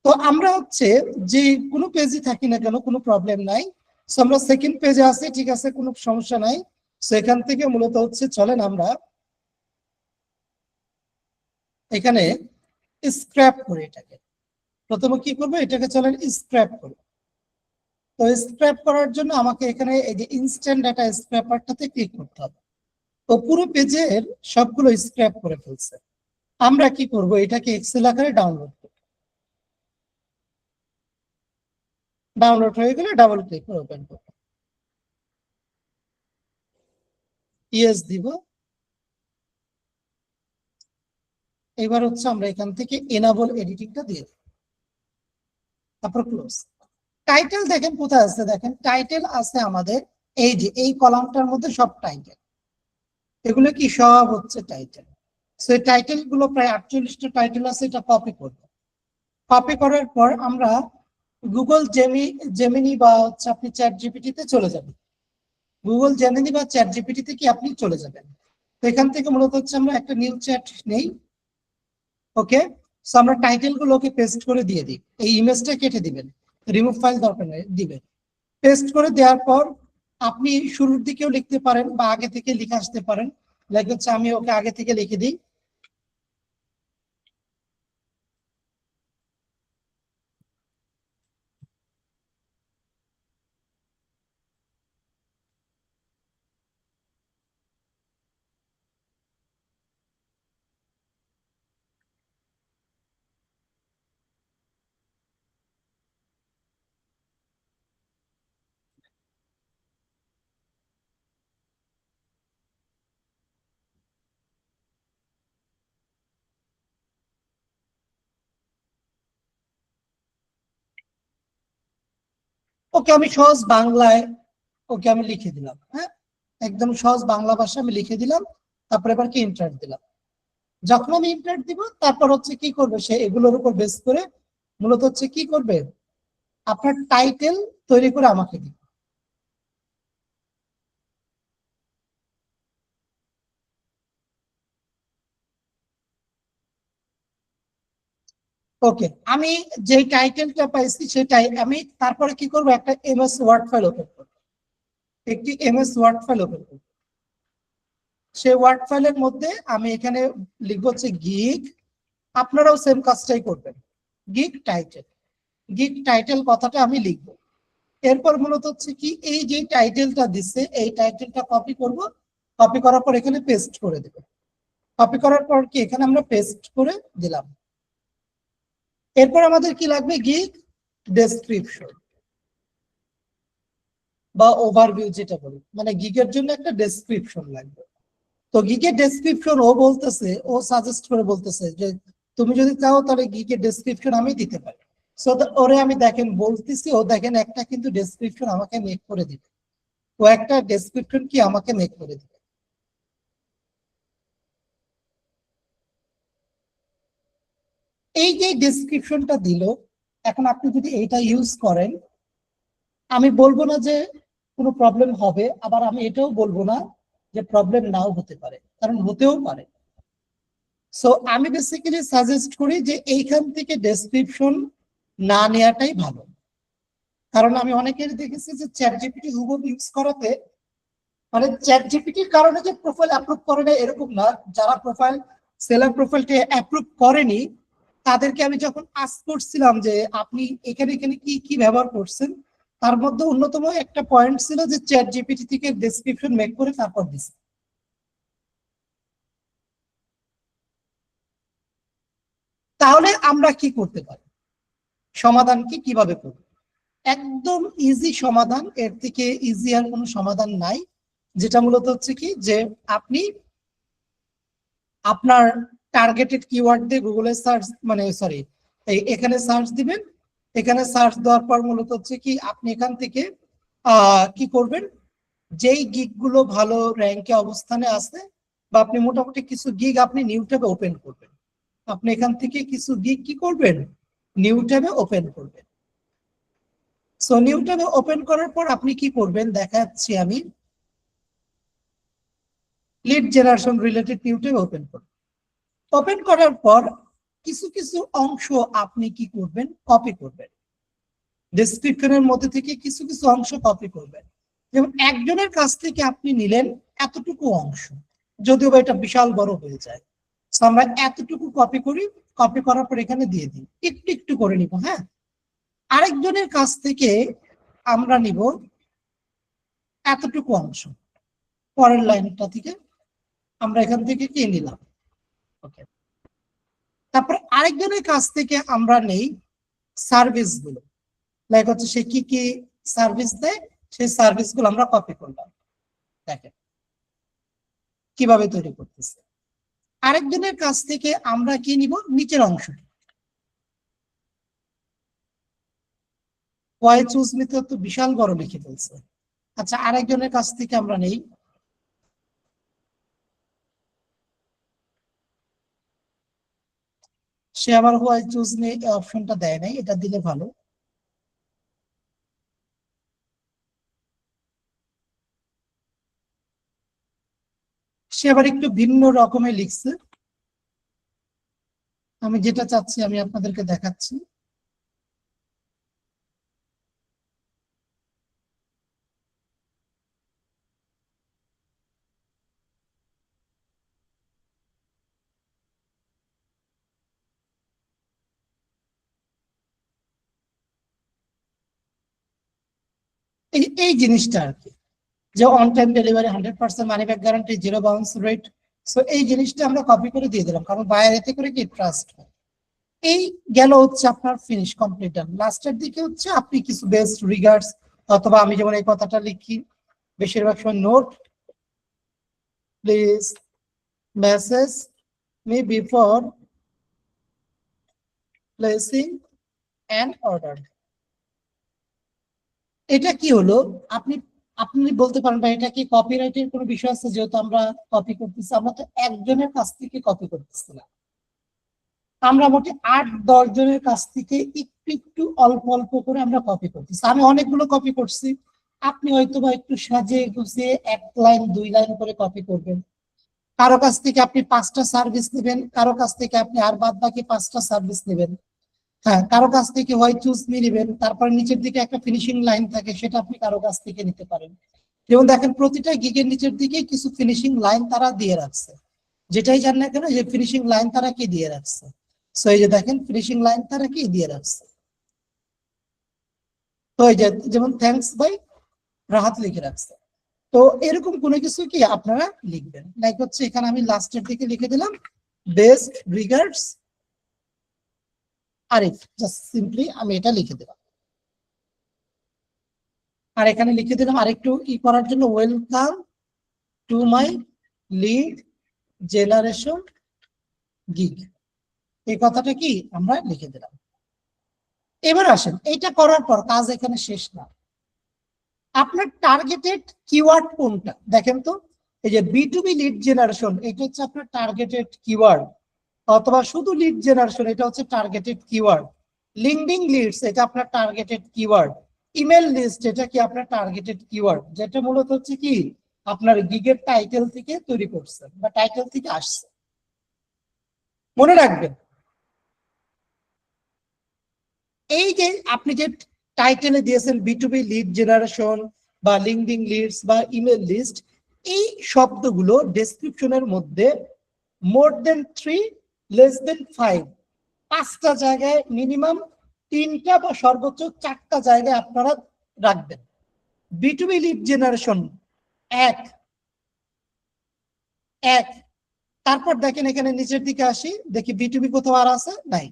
তো আমরা হচ্ছে যে কোনো পেজে থাকি না কেন কোনো প্রবলেম নাই। সো আমরা সেকেন্ড পেজে আছি, ঠিক আছে, কোনো সমস্যা নাই। সেখান থেকে মূলত হচ্ছে চলেন আমরা এখানে স্ক্র্যাপ করি এটাকে। প্রথমে কি করবো, এটাকে চলেন স্ক্র্যাপ করি। তো স্ক্র্যাপ করার জন্য আমাকে এখানে এই যে ইনস্ট্যান্ট ডাটা স্ক্র্যাপারটাতে ক্লিক করতে হবে। তো পুরো পেজের সবগুলো স্ক্র্যাপ করে ফেলছে। আমরা কি করব, এটাকে এক্সেল আকারে ডাউনলোড করব। ডাউনলোড হয়ে গেলে ডাবল ক্লিক করে ওপেন করব, ইয়েস দিব। এবার হচ্ছে আমরা এখান থেকে এনাবল এডিটিংটা দিয়ে দেব, তারপর ক্লোজ। টাইটেল দেখেন কোথায় আছে, দেখেন টাইটেল আছে আমাদের এই যে এই কলামটার মধ্যে সব টাইটেল, এগুলো কি সব হচ্ছে টাইটেল। সেই টাইটেল গুলো প্রায় 48টা টাইটেল আছে, এটা কপি করব। কপি করার পর আমরা গুগল জেমিনি বা হচ্ছে আপনি চ্যাট জিপিটিতে চলে যাবেন। গুগল জেমিনি বা চ্যাট জিপিটিতে কি আপনি চলে যাবেন। তো এখান থেকে মূলত হচ্ছে আমরা একটা নিউ চ্যাট নেই। ওকে, সো আমরা টাইটেল গুলোকে পেস্ট করে দিয়ে দিই। এই ইমেজটা কেটে দিবেন, রিমুভ ফাইল দরকার নেই, দিবেন। পেস্ট করে দেওয়ার পর আপনি শুরুর দিকেও লিখতে পারেন বা আগে থেকে লিখে আসতে পারেন। লাইক হচ্ছে আমি ওকে আগে থেকে লিখে দিই। ওকে, আমি সহজ বাংলায় ওকে আমি লিখে দিলাম। হ্যাঁ, একদম সহজ বাংলা ভাষা আমি লিখে দিলাম। তারপরে এবার কি ইন্টার দিলাম। যখন আমি ইন্টার দিব তারপর হচ্ছে কি করবে, সে এগুলোর উপর বেস করে মূলত হচ্ছে কি করবে, আপনার টাইটেল তৈরি করে আমাকে দিবে। ওকে, আমি যে টাইটেলটা পাইছি সেটাই আমি তারপরে কি করব, একটা এমএস ওয়ার্ড ফাইল ওপেন করব। একটি এমএস ওয়ার্ড ফাইল ওপেন করব। সেই ওয়ার্ড ফাইলের মধ্যে আমি এখানে লিখবো হচ্ছে গিগ। আপনারাও সেম কাজটাই করবেন, গিগ টাইটেল। গিগ টাইটেল কথাটা আমি লিখবো। এরপর মূলত হচ্ছে কি, এই যে টাইটেলটা দিচ্ছে এই টাইটেলটা কপি করব। কপি করার পর এখানে পেস্ট করে দেব। কপি করার পর কি এখানে আমরা পেস্ট করে দিলাম। এরপর আমাদের কি লাগবে, গিগ ডেসক্রিপশন বা ওভারভিউ যেটা বলি, মানে গিগের জন্য একটা ডেসক্রিপশন লাগবে। তো গিগের ডেসক্রিপশন ও বলতেছে, ও সাজেস্ট করে বলতেছে যে তুমি যদি চাও তাহলে গিগের ডেসক্রিপশন আমি দিতে পারি। সো ওরে আমি দেখেন বলতেছি, ও দেখেন একটা কিন্তু ডেসক্রিপশন আমাকে মেক করে দিবে। ও একটা ডেসক্রিপশন কি আমাকে মেক করে দিবে। এই যে ডেসক্রিপশনটা দিল, এখন আপনি যদি এইটা ইউজ করেন, আমি বলবো না যে কোনো প্রবলেম হবে, আবার আমি এটাও বলবো না যে প্রবলেম নাও হতে পারে, কারণ হতেও পারে। সো আমি বেসিক্যালি সাজেস্ট করি যে এইখান থেকে ডেসক্রিপশন না নেওয়াটাই ভালো। কারণ আমি অনেকের দেখেছি যে চ্যাট জিপিটি হুবহু ইউজ করাতে, মানে চ্যাট জিপিটির কারণে যে প্রোফাইল অ্যাপ্রুভ করে না এরকম না, যারা প্রোফাইল সেলার প্রোফাইলটি অ্যাপ্রুভ করেনি তাদেরকে আমি যখন আস্ক করছিলাম যে আপনি এখানে এখানে কি কি ব্যবহার করছেন, তার মধ্যে অন্যতম একটা পয়েন্ট ছিল যে চ্যাট জিপিটি থেকে ডেসক্রিপশন মেক করে তারপর দিচ্ছে। তাহলে আমরা কি করতে পারি, সমাধান কি কিভাবে করব? একদম ইজি সমাধান, এর থেকে ইজি আর কোনো সমাধান নাই। যেটা মূলত হচ্ছে কি, যে আপনি আপনার টার্গেটেড কিওয়ার্ড দিয়ে গুগলে সার্চ, মানে সরি, এখানে সার্চ দিবেন। এখানে সার্চ দেওয়ার পর মূলত হচ্ছে কি আপনি এখান থেকে কি করবেন, যেই গিগ গুলো ভালো র্যাঙ্কে অবস্থানে আছে, বা আপনি মোটামুটি কিছু গিগ আপনি নিউ ট্যাবে ওপেন করবেন। আপনি এখান থেকে কিছু গিগ কি করবেন, নিউ ট্যাবে ওপেন করবেন। সো নিউ ট্যাবে ওপেন করার পর আপনি কি করবেন দেখাচ্ছি আমি। Lead generation related new tab open করবেন। ওপেন করার পর কিছু কিছু অংশ আপনি কি করবেন, কপি করবেন। ডেসক্রিপশনের মধ্যে থেকে কিছু কিছু অংশ কপি করবেন। যেমন একজনের কাছ থেকে আপনি নিলেন এতটুকু অংশ, যদিও বা এটা বিশাল বড় হয়ে যায়। আমরা এতটুকু কপি করি, কপি করার পর এখানে দিয়ে দিই, একটু একটু করে নিব। হ্যাঁ, আরেকজনের কাছ থেকে আমরা নিব এতটুকু অংশ, পরের লাইনটা থেকে আমরা এখান থেকে কি নিলাম। ওকে, তারপর আরেকজনের কাছ থেকে আমরা নেই সার্ভিস গুলো, লাইক হচ্ছে সে কি কি সার্ভিস দেয়, সেই সার্ভিস গুলো আমরা কপি করলাম। দেখেন কিভাবে তৈরি করতেছে। আরেকজনের কাছ থেকে আমরা কি নিব, নিচের অংশটি। ওয়াই চুজ মিতে তো বিশাল বড় লিখে ফেলছে। আচ্ছা, আরেকজনের কাছ থেকে আমরা নেই সে আবার হোয়াই চুজ মি অপশনটা দেয় নাই, এটা দিলে ভালো। সে আবার একটু ভিন্ন রকমের লিখছে, আমি যেটা চাচ্ছি আমি আপনাদেরকে দেখাচ্ছি। এই জিনিসটা আর কি, যে on time delivery, 100% money back guarantee, zero bounce rate. So এই জিনিসটা আমরা কপি করে দিয়ে দিলাম, কারণ বায়ার এতে করে কি ট্রাস্ট হয়। এই গেল হচ্ছে আপনার ফিনিশ কমপ্লিট। লাস্টের দিকে হচ্ছে আপনি কিছু বেস্ট রিগার্ডস, অথবা আমি যেমন এই কথাটা লিখি বেশিরভাগ সময়, note please message me before placing an order. এটা কি হলো, আপনি আপনি বলতে পারেন ভাই এটা কি কপিরাইটের কোনো বিষয় আছে, যেহেতু আমরা কপি করতেছি, আমরা তো একজনের কাছ থেকে কপি করতেছি না, আমরা মোটে 8-10 জনের কাছ থেকে একটু একটু অল্প অল্প করে আমরা কপি করতেছি। আমি অনেকগুলো কপি করছি, আপনি হয়তো বা একটু সাজিয়ে গুছিয়ে 1 লাইন 2 লাইন করে কপি করবেন। কারো কাছ থেকে আপনি 5টা সার্ভিস নেবেন, কারো কাছ থেকে আপনি আর বাদ বাকি 5টা সার্ভিস নেবেন। হ্যাঁ, কারো কাছ থেকে হয় চুজ মি নেবেন, তারপর নিচের দিকে একটা ফিনিশিং লাইন থাকে, সেটা আপনি কারো কাছ থেকে নিতে পারেন। যেমন দেখেন প্রতিটা গিগের নিচের দিকে কিছু ফিনিশিং লাইন তারা দিয়ে রাখছে, যেটাই জান না কেন যে ফিনিশিং লাইন তারা কি দিয়ে রাখছে। সো এই যে দেখেন ফিনিশিং লাইন তারা কি দিয়ে রাখছে। তো এই যে যেমন থ্যাঙ্কস বাই রাহাত লিখে রাখছে। তো এরকম কোনো কিছু কি আপনারা লিখবেন, লাইক হচ্ছে এখানে আমি লাস্টের দিকে লিখে দিলাম best regards Arif, just simply আমি এটা লিখে দিলাম। আর এখানে লিখে দিলাম আরেকটু ই করার জন্য, welcome to my lead generation gig, এই কথাটা কি আমরা লিখে দিলাম। এবার আসেন, এইটা করার পর কাজ এখানে শেষ না, আপনার টার্গেটেড কিওয়ার্ড কোনটা দেখেন তো। এই যে B2B লিড জেনারেশন, এটা হচ্ছে আপনার টার্গেটেড কিওয়ার্ড, অথবা শুধু লিড জেনারেশন, এটা হচ্ছে টার্গেটেড কিওয়ার্ড। লিঙ্কডিন লিডস, এটা আপনার টার্গেটেড কিওয়ার্ড। ইমেল লিস্ট, এটা কি আপনার টার্গেটেড কিওয়ার্ড, যেটা মূলত হচ্ছে কি আপনার গিগের টাইটেল থেকে তৈরি করছেন বা টাইটেল থেকে আসছে। মনে রাখবেন, এই যে আপনি যে টাইটেলে দিয়েছেন B2B লিড জেনারেশন বা লিঙ্কডিন লিডস বা ইমেল লিস্ট, এই শব্দগুলো ডেসক্রিপশনের মধ্যে মোর দেন 3 লেস দেন 5, 5টা জায়গায় মিনিমাম 3টা বা সর্বোচ্চ 4টা জায়গায় আপনারা রাখবেন। B2B লিড জেনারেশন 1, তারপর দেখেন এখানে নিচের দিকে আসি, দেখি B2B কোথাও আর আছে নাই।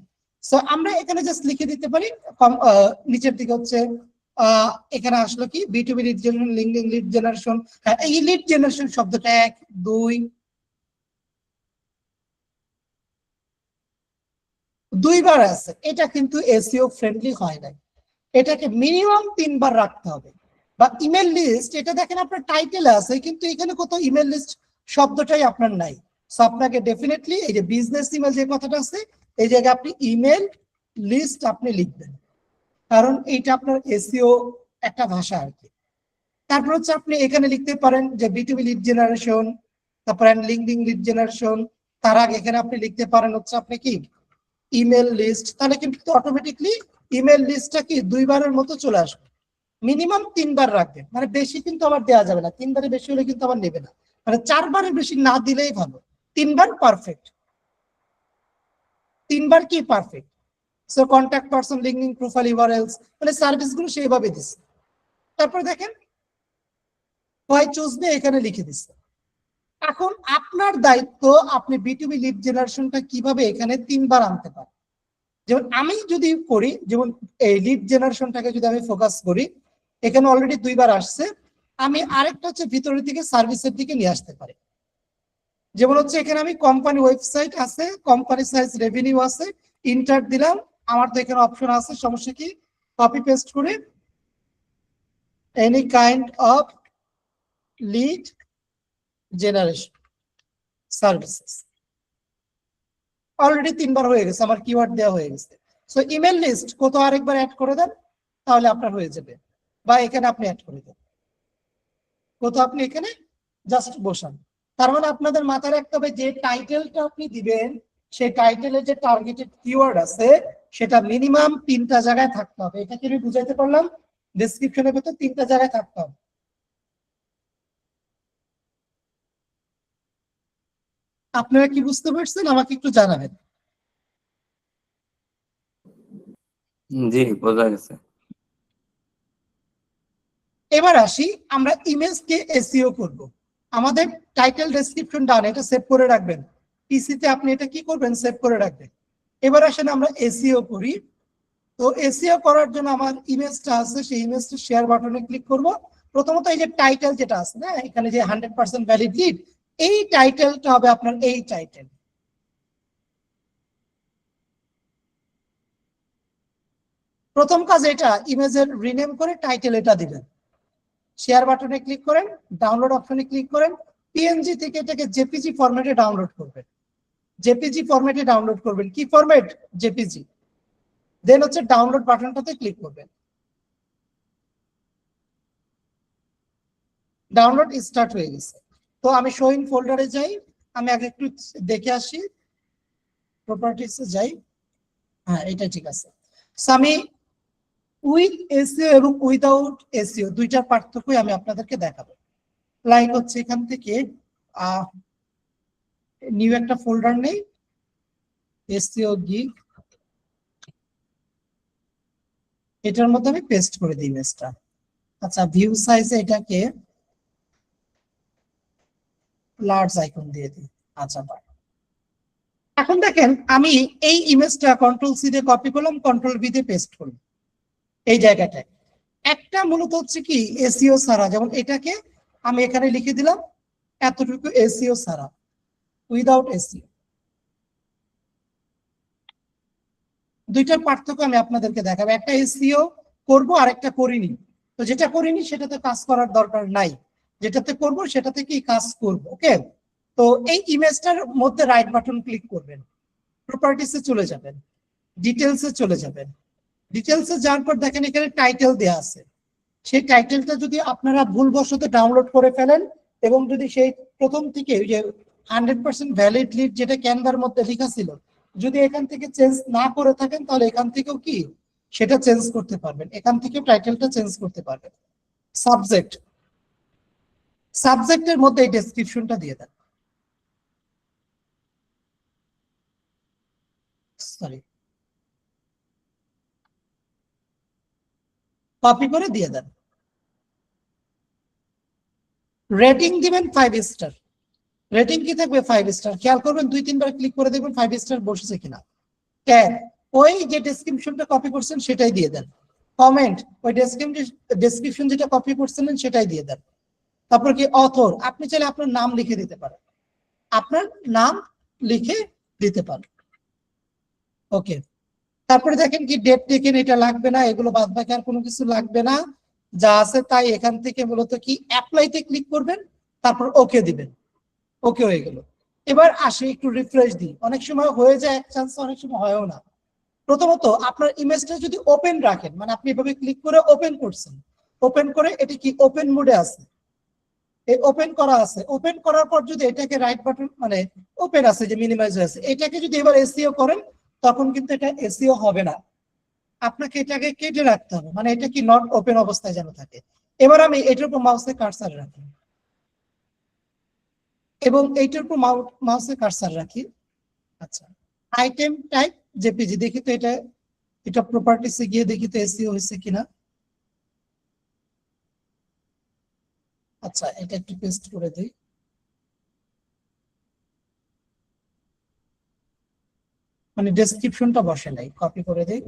সো আমরা এখানে জাস্ট লিখে দিতে পারি নিচের দিকে হচ্ছে এখানে আসলো কি B2B lead generation, LinkedIn lead generation. এই লিড জেনারেশন শব্দটা 1, 2 দুইবার আছে, এটা কিন্তু এসইও ফ্রেন্ডলি হয় না, এটাকে মিনিমাম 3বার রাখতে হবে। বা ইমেল লিস্ট, এটা দেখেন আপনার টাইটেলে আছে, কিন্তু এখানে কোথাও ইমেল লিস্ট শব্দটাই আপনার নাই। সো আপনাকে ডেফিনেটলি এই যে বিজনেস ইমেল যে কথাটা আছে, এই জায়গায় আপনি ইমেল লিস্ট আপনি লিখবেন, কারণ এইটা আপনার এসইও একটা ভাষা আর কি। তারপর হচ্ছে আপনি এখানে লিখতে পারেন যে B2B লিড জেনারেশন, তারপর লিঙ্কডিন লিড জেনারেশন, তার আগে এখানে আপনি লিখতে পারেন হচ্ছে আপনি কি ইমেল লিস্ট, তাহলে কিন্তু অটোমেটিকলি ইমেল লিস্টটা কি 2বারের মতো চলে আসবে। মিনিমাম 3বার রাখবেন, মানে বেশি কিন্তু আবার দেওয়া যাবে না, 3বারের বেশি হলে কিন্তু আবার নেবে না, মানে 4বারের বেশি না দিলেই ভালো, 3বার পারফেক্ট, 3বার কি perfect. So contact person, LinkedIn profile URLs, মানে সার্ভিসগুলো সেইভাবে দিচ্ছে। তারপর দেখেন হোয়াই চুজ মি এখানে লিখে দিচ্ছে। এখন আপনার দায়িত্ব আপনি B2B লিড জেনারেশনটা কিভাবে এখানে 3বার আনতে পারেন। যেমন আমি যদি করি, যেমন এই লিড জেনারেশনটাকে যদি আমি ফোকাস করি, এখানে অলরেডি 2বার আসছে, আমি আরেকটা হচ্ছে ভিতরের দিকে সার্ভিসের দিকে নিয়ে আসতে পারি। যেমন হচ্ছে এখানে আমি কোম্পানি ওয়েবসাইট আছে, কোম্পানি সাইজ রেভিনিউ আছে, ইন্টার দিলাম, আমার তো এখানে অপশন আছে, সমস্যা কি কপি পেস্ট করে any kind of lead generation services, already 3বার হয়ে গেছে, আমার কিওয়ার্ড দেওয়া হয়ে গেছে। সো ইমেল লিস্ট কোথাও আরেকবার অ্যাড করে দেন, তাহলে আপনার হয়ে যাবে। বা এখানে আপনি অ্যাড করে দেন, কোথাও আপনি এখানে জাস্ট বসান। তার মানে আপনাদের মাথায় রাখতে হবে যে টাইটেলটা আপনি দিবেন, সেই টাইটেলের যে টার্গেটেড কিওয়ার্ড আছে সেটা মিনিমাম 3টা জায়গায় থাকতে হবে। এটা কি আমি বুঝাইতে পারলাম? ডেসক্রিপশনের ভেতর 3টা জায়গায় থাকতে হবে। আপনারা কি বুঝতে পারছেন? আমাকে একটু জানাবেন। জি, বোঝা গেছে। এবার আসি, আমরা ইমেজকে এসইও করব। আমাদের টাইটেল ডেসক্রিপশন ডান, এটা সেভ করে রাখবেন। পিসিতে আপনি এটা কি করবেন? সেভ করে রাখবেন। এবার আসেন আমরা এসইও করি। তো এসইও করার জন্য আমার ইমেজটা আছে, সেই ইমেজটা শেয়ার বাটনে ক্লিক করব। প্রথমত এই যে টাইটেল যেটা আছে না, এখানে যে 100% ভ্যালিড লিড, এই টাইটেলটা হবে আপনার এই টাইটেল। প্রথম কাজ এটা, ইমেজের রিনেম করে টাইটেল এটা দিবেন। শেয়ার বাটনে ক্লিক করেন, ডাউনলোড অপশনে ক্লিক করেন, পিএনজি থেকে এটাকে জেপিজি ফরম্যাটে ডাউনলোড করবেন। জেপিজি ফরম্যাটে ডাউনলোড করবেন। কি ফরম্যাট? জেপিজি। দেন হচ্ছে ডাউনলোড বাটনটাতে ক্লিক করবেন। ডাউনলোড স্টার্ট হয়ে গেছে। তো আমি শোইং ফোল্ডারে যাই, আমি আগে একটু দেখে আসি, প্রপার্টিসে যাই। হ্যাঁ, এটা ঠিক আছে। আমি উইথ এসইও এবং উইদাউট এসইও দুইটার পার্থক্যই আমি আপনাদেরকে দেখাবো। লাইক হচ্ছে এখান থেকে নিউ একটা ফোল্ডার নেই, এসইও গিগ, এটার মধ্যে আমি পেস্ট করে দিই ইমেজটা। আচ্ছা, ভিউ সাইজে এটাকে লার্জ আইকন দিয়ে দিই। আচ্ছা, এখন দেখেন আমি এই ইমেজটা কন্ট্রোল সি দিয়ে কপি করলাম, কন্ট্রোল ভি দিয়ে পেস্ট করলাম এই জায়গাটায়। একটা মূলত হচ্ছে কি এসইও ছাড়া, যেমন এটাকে আমি এখানে লিখে দিলাম এতটুকু এসইও ছাড়া, উইদাউট এসইও। দুইটার পার্থক্য আমি আপনাদেরকে দেখাবো। একটা এসইও করবো আর একটা করিনি। তো যেটা করিনি সেটাতে কাজ করার দরকার নাই, যেটাতে করব সেটাতে কি কাজ করব। ওকে, তো এই ইমেজটার মধ্যে রাইট বাটন ক্লিক করবেন, প্রপার্টিসে চলে যাবেন, ডিটেলসে চলে যাবেন। ডিটেলসে যাওয়ার পর দেখেন এখানে টাইটেল দেওয়া আছে। সেই টাইটেলটা যদি আপনারা ভুলবশত ডাউনলোড করে ফেলেন এবং যদি সেই প্রথম থেকে যে 100% ভ্যালিড লিড যেটা ক্যানভার মধ্যে লেখা ছিল, যদি এখান থেকে চেঞ্জ না করে থাকেন, তাহলে এখান থেকেও কি সেটা চেঞ্জ করতে পারবেন। এখান থেকে টাইটেলটা চেঞ্জ করতে পারবেন। সাবজেক্ট, সাবজেক্টের মধ্যে এই ডেসক্রিপশনটা দিয়ে দেন। সরি, কপি করে দিয়ে দেন। রেটিং দিবেন 5 স্টার। রেটিং কি থাকবে? 5 স্টার। খেয়াল করবেন 2-3 বার ক্লিক করে দেখবেন 5 স্টার বসেছে কিনা। ট্যাগ, ওই যে ডেসক্রিপশনটা কপি করছেন সেটাই দিয়ে দেন। কমেন্ট, ওই ডেসক্রিপশন যেটা কপি করছিলেন সেটাই দিয়ে দেন। তারপর কি অথর, আপনি চাইলে আপনার নাম লিখে দিতে পারেন, আপনার নাম লিখে দিতে পারেন। ওকে, তারপরে দেখেন কি ডেট টেকেন, এটা লাগবে না, এগুলো বাদ বাকি আর কোনো কিছু লাগবে না, যা আছে তাই। এখান থেকে মূলত কি অ্যাপ্লাইতে ক্লিক করবেন, তারপর ওকে দিবেন। ওকে হয়ে গেল। এবার আসি একটু রিফ্রেশ দিই। অনেক সময় হয়ে যায় এক চান্স, অনেক সময় হয়ও না। প্রথমত আপনার ইমেজটা যদি ওপেন রাখেন, মানে আপনি এভাবে ক্লিক করে ওপেন করছেন, ওপেন করে এটি কি ওপেন মোডে আছে, এই ওপেন করা আছে। ওপেন করার পর যদি এটাকে রাইট বাটন মানে ওপেন আছে যে মিনিমাইজ হয়েছে, এটাকে যদি এবার এসইও করেন, তখন কিন্তু এটা এসইও হবে না। আপনাকে এটাকে কেটে রাখতে হবে, মানে এটা কি নট ওপেন অবস্থায় যেন থাকে। এবার আমি এটার উপর মাউসে কার্সার রাখি এবং এইটার উপর মাউসে কার্সার রাখি। আচ্ছা, আইটেম টাইপ জেপিজি, দেখি তো এটা, এটা প্রপার্টিসে গিয়ে দেখি তো এসইও হয়েছে কিনা। আচ্ছা, এটা একটু পেস্ট করে দিই। মানে ডেসক্রিপশনটা বসে নাই, কপি করে দিই,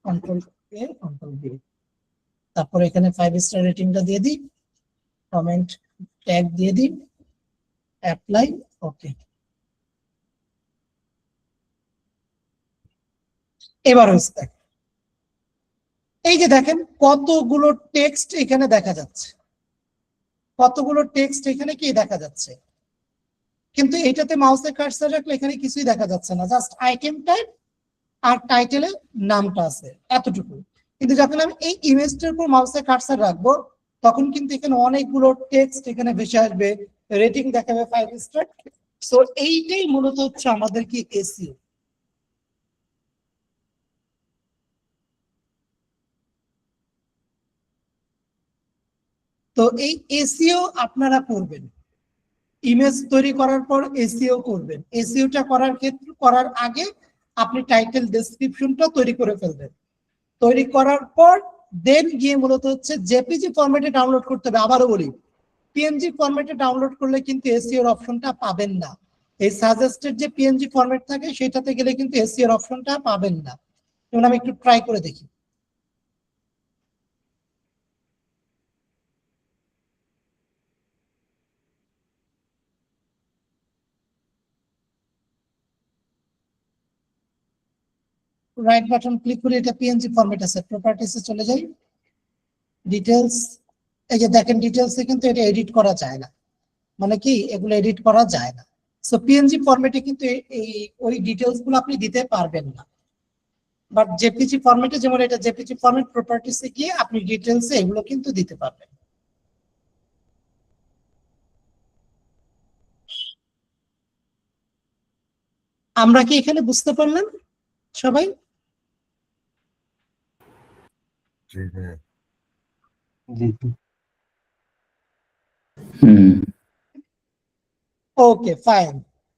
কন্ট্রোল এ কন্ট্রোল বি, তারপর এখানে 5 স্টার রেটিংটা দিয়ে দিই, কমেন্ট ট্যাগ দিয়ে দিই, অ্যাপ্লাই, ওকে। এবার হচ্ছে এই যে দেখেন কতগুলো টেক্সট এখানে দেখা যাচ্ছে, কতগুলো টেক্সট এখানে কি দেখা যাচ্ছে। কিন্তু এইটাতে মাউসের কার্সার রাখলে এখানে কিছুই দেখা যাচ্ছে না, জাস্ট আইটেম টাইপ আর টাইটেলে নামটা আছে এতটুকু। কিন্তু যখন আমি এই ইমেজটার উপর মাউসের কার্সার রাখবো তখন কিন্তু এখানে অনেকগুলো টেক্সট এখানে ভেসে আসবে, রেটিং দেখাবে 5 স্টার। সো এইটাই মূলত হচ্ছে আমাদের কি এসইও। তো এই এসইও আপনারা করবেন, ইমেজ তৈরি করার পর এসইও করবেন। এসইওটা করার আগে আপনি টাইটেল ডেসক্রিপশনটা তৈরি করে ফেলবেন। তৈরি করার পর দেন গিয়ে মূলত হচ্ছে জেপিজি ফরম্যাটে ডাউনলোড করতে হবে। আবারও বলি, পিএনজি ফরম্যাটে ডাউনলোড করলে কিন্তু এসইও এর অপশনটা পাবেন না। এই সাজেস্টেড যে পিএনজি ফরম্যাট থাকে সেটাতে গেলে কিন্তু এসইও এর অপশনটা পাবেন না। যেমন আমি একটু ট্রাই করে দেখি। রাইট বাটন ক্লিক করে এটা পিএনজি ফরম্যাট আছে, প্রপার্টিসে চলে যাই, ডিটেলস। এই যে দেখেন ডিটেলসে কিন্তু এটা এডিট করা যায় না, মানে কি এগুলো এডিট করা যায় না। সো পিএনজি ফরম্যাটে কিন্তু এই ওই ডিটেলস গুলো আপনি দিতে পারবেন না। বাট জেপিজি ফরম্যাটে, যেমন এটা জেপিজি ফরম্যাট, প্রপার্টিসে গিয়ে আপনি ডিটেলসে এগুলো কিন্তু দিতে পারবেন। আমরা কি এখানে বুঝতে পারলাম সবাই? জি ভাইয়া। Okay fine.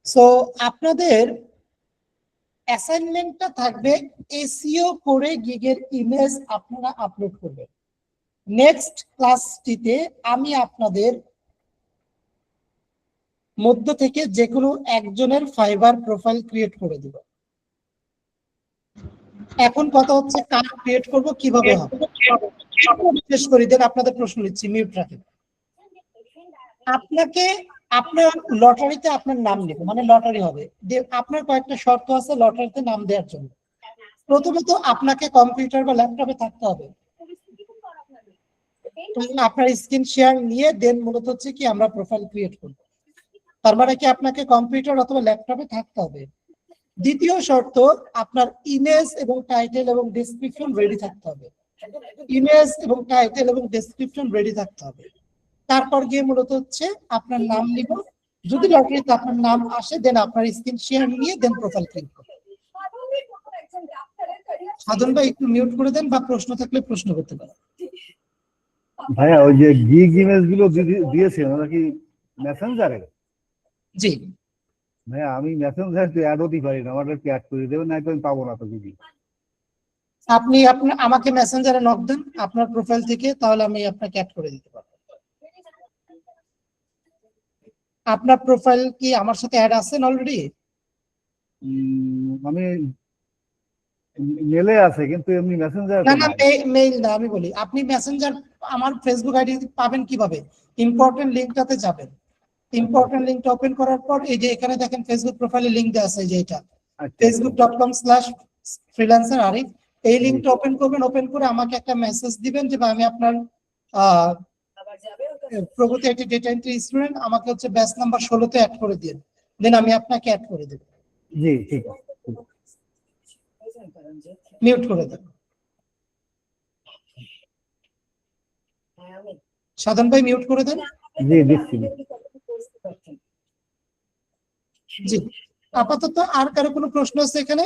সো আপনাদের অ্যাসাইনমেন্টটা থাকবে এসইও করে গিগের ইমেজ আপনারা আপলোড করবেন। নেক্সট ক্লাসটিতে আমি আপনাদের মধ্য থেকে যে কোনো একজনের ফাইবার প্রোফাইল ক্রিয়েট করে দিব। এখন কথা হচ্ছে কার ক্রিয়েট করব, কিভাবে হবে। শেষ করে দেন, আপনাদের প্রশ্ন নিচ্ছি, মিউট রাখেন। আপনাকে আপনার লটারিতে আপনার নাম নেব, মানে লটারি হবে, আপনার কয়েকটা শর্ত আছে লটারিতে নাম দেওয়ার জন্য। প্রথমত আপনাকে কম্পিউটার বা ল্যাপটপে থাকতে হবে, আপনার স্ক্রিন শেয়ার নিয়ে দেন মূলত হচ্ছে কি আমরা প্রোফাইল ক্রিয়েট করব। তার মানে কি আপনাকে কম্পিউটার অথবা ল্যাপটপে থাকতে হবে। দ্বিতীয় শর্ত, আপনার ইমেজ এবং টাইটেল এবং ডেসক্রিপশন রেডি থাকতে হবে। ইমেজ এবং টাইটেল এবং ডেসক্রিপশন রেডি থাকতে হবে। তারপর গিয়ে মূলত হচ্ছে আপনার নাম নিব, যদি লটারিতে আপনার নাম আসে দেন আপনার স্ক্রিন শেয়ার নিয়ে দেন প্রোফাইল ক্লিক করুন। সাধন ভাই একটু মিউট করে দেন, বা প্রশ্ন থাকলে প্রশ্ন করতে পারেন। ভাইয়া ওই যে গিগ ইমেজ গুলো দিয়েছেন ওরা কি মেসেঞ্জারে? জি, ভাইয়া আমি মেসেঞ্জার অ্যাড হতে পারি না, আমার কি অ্যাড করে দেবেন, না আমি পাবো না তো গিগ। আপনি আমাকে মেসেঞ্জারে নক দেন আপনার প্রোফাইল থেকে, তাহলে আমি আপনাকে অ্যাড করে দিতে পারবো। আপনার প্রোফাইল কি আমার সাথে অ্যাড আছেন অলরেডি? আমি মেলে আছে কিন্তু এমনি মেসেঞ্জার না না, মেইল না, আমি বলি আপনি মেসেঞ্জার আমার ফেসবুক আইডি পাবেন কিভাবে? ইম্পর্টেন্ট লিংকটাতে যাবেন, ইম্পর্টেন্ট লিংকটা ওপেন করার পর এই যে এখানে দেখেন ফেসবুক প্রোফাইলে লিংক দেওয়া আছে, এই যে এটা facebook.com/freelancer আরিফ। এই লিংকটা ওপেন করবেন, ওপেন করে আমাকে একটা মেসেজ দিবেন যে আমি আপনার প্রগতি একটি ডেটা এন্ট্রি স্টুডেন্ট, আমাকে হচ্ছে ব্যাচ নাম্বার 16-তে অ্যাড করে দিন, দেন আমি আপনাকে অ্যাড করে দেব। জি ঠিক আছে। মিউট করে দেন। সাধন ভাই মিউট করে দেন। জি দিচ্ছি। জি, আপাতত আর কারো কোনো প্রশ্ন আছে এখানে?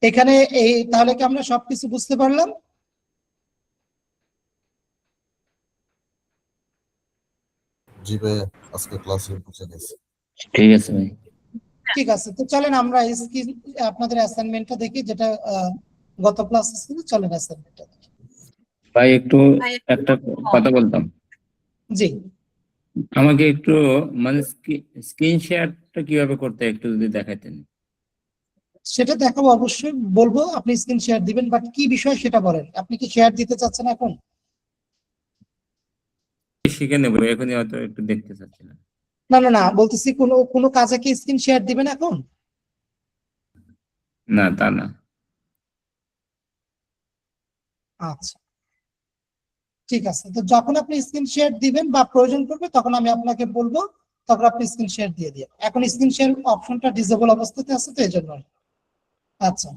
এখানে এই তাহলে কি আমরা সবকিছু বুঝতে পারলাম? জি ভাইয়া, আজকে ক্লাসে বুঝে গেছি। ঠিক আছে ভাই। ঠিক আছে, তো চলেন আমরা আপনাদের অ্যাসাইনমেন্টটা দেখি, যেটা গত ক্লাস ছিল। চলেন অ্যাসাইনমেন্টটা দেখি। ভাই একটু একটা কথা বলতাম, জি, আমাকে একটু মানে স্ক্রিন শেয়ারটা কিভাবে করতে একটু যদি দেখাইতেন। সেটা দেখাবো, অবশ্যই বলবো, আপনি স্ক্রিন শেয়ার দিবেন, বাট কি বিষয় সেটা বলেন। আপনি কি শেয়ার দিতে চাচ্ছেন এখন? শিখে নেবো, এখনই হয়তো একটু দেখতে চাচ্ছি না। না না না, বলতেছি কোনো কোনো কাজে কি স্ক্রিন শেয়ার দিবেন এখন? না তা না। আচ্ছা, ঠিক আছে। তো যখন আপনি স্ক্রিন শেয়ার দিবেন বা প্রয়োজন পড়বে তখন আমি আপনাকে বলবো, তখন আপনি স্ক্রিন শেয়ার দিয়ে দিন। এখন স্ক্রিন শেয়ার অপশনটা ডিসেবল অবস্থাতে আছে তো এই জন্য। আচ্ছা,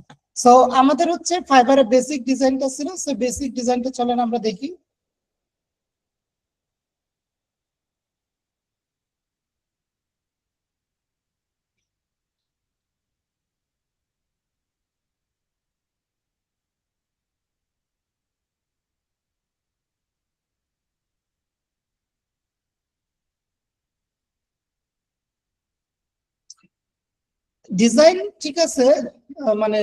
সো আমাদের হচ্ছে ফাইবারের বেসিক ডিজাইনটা ছিল, সো বেসিক ডিজাইনটা চলেন আমরা দেখি। ডিজাইন ঠিক আছে, মানে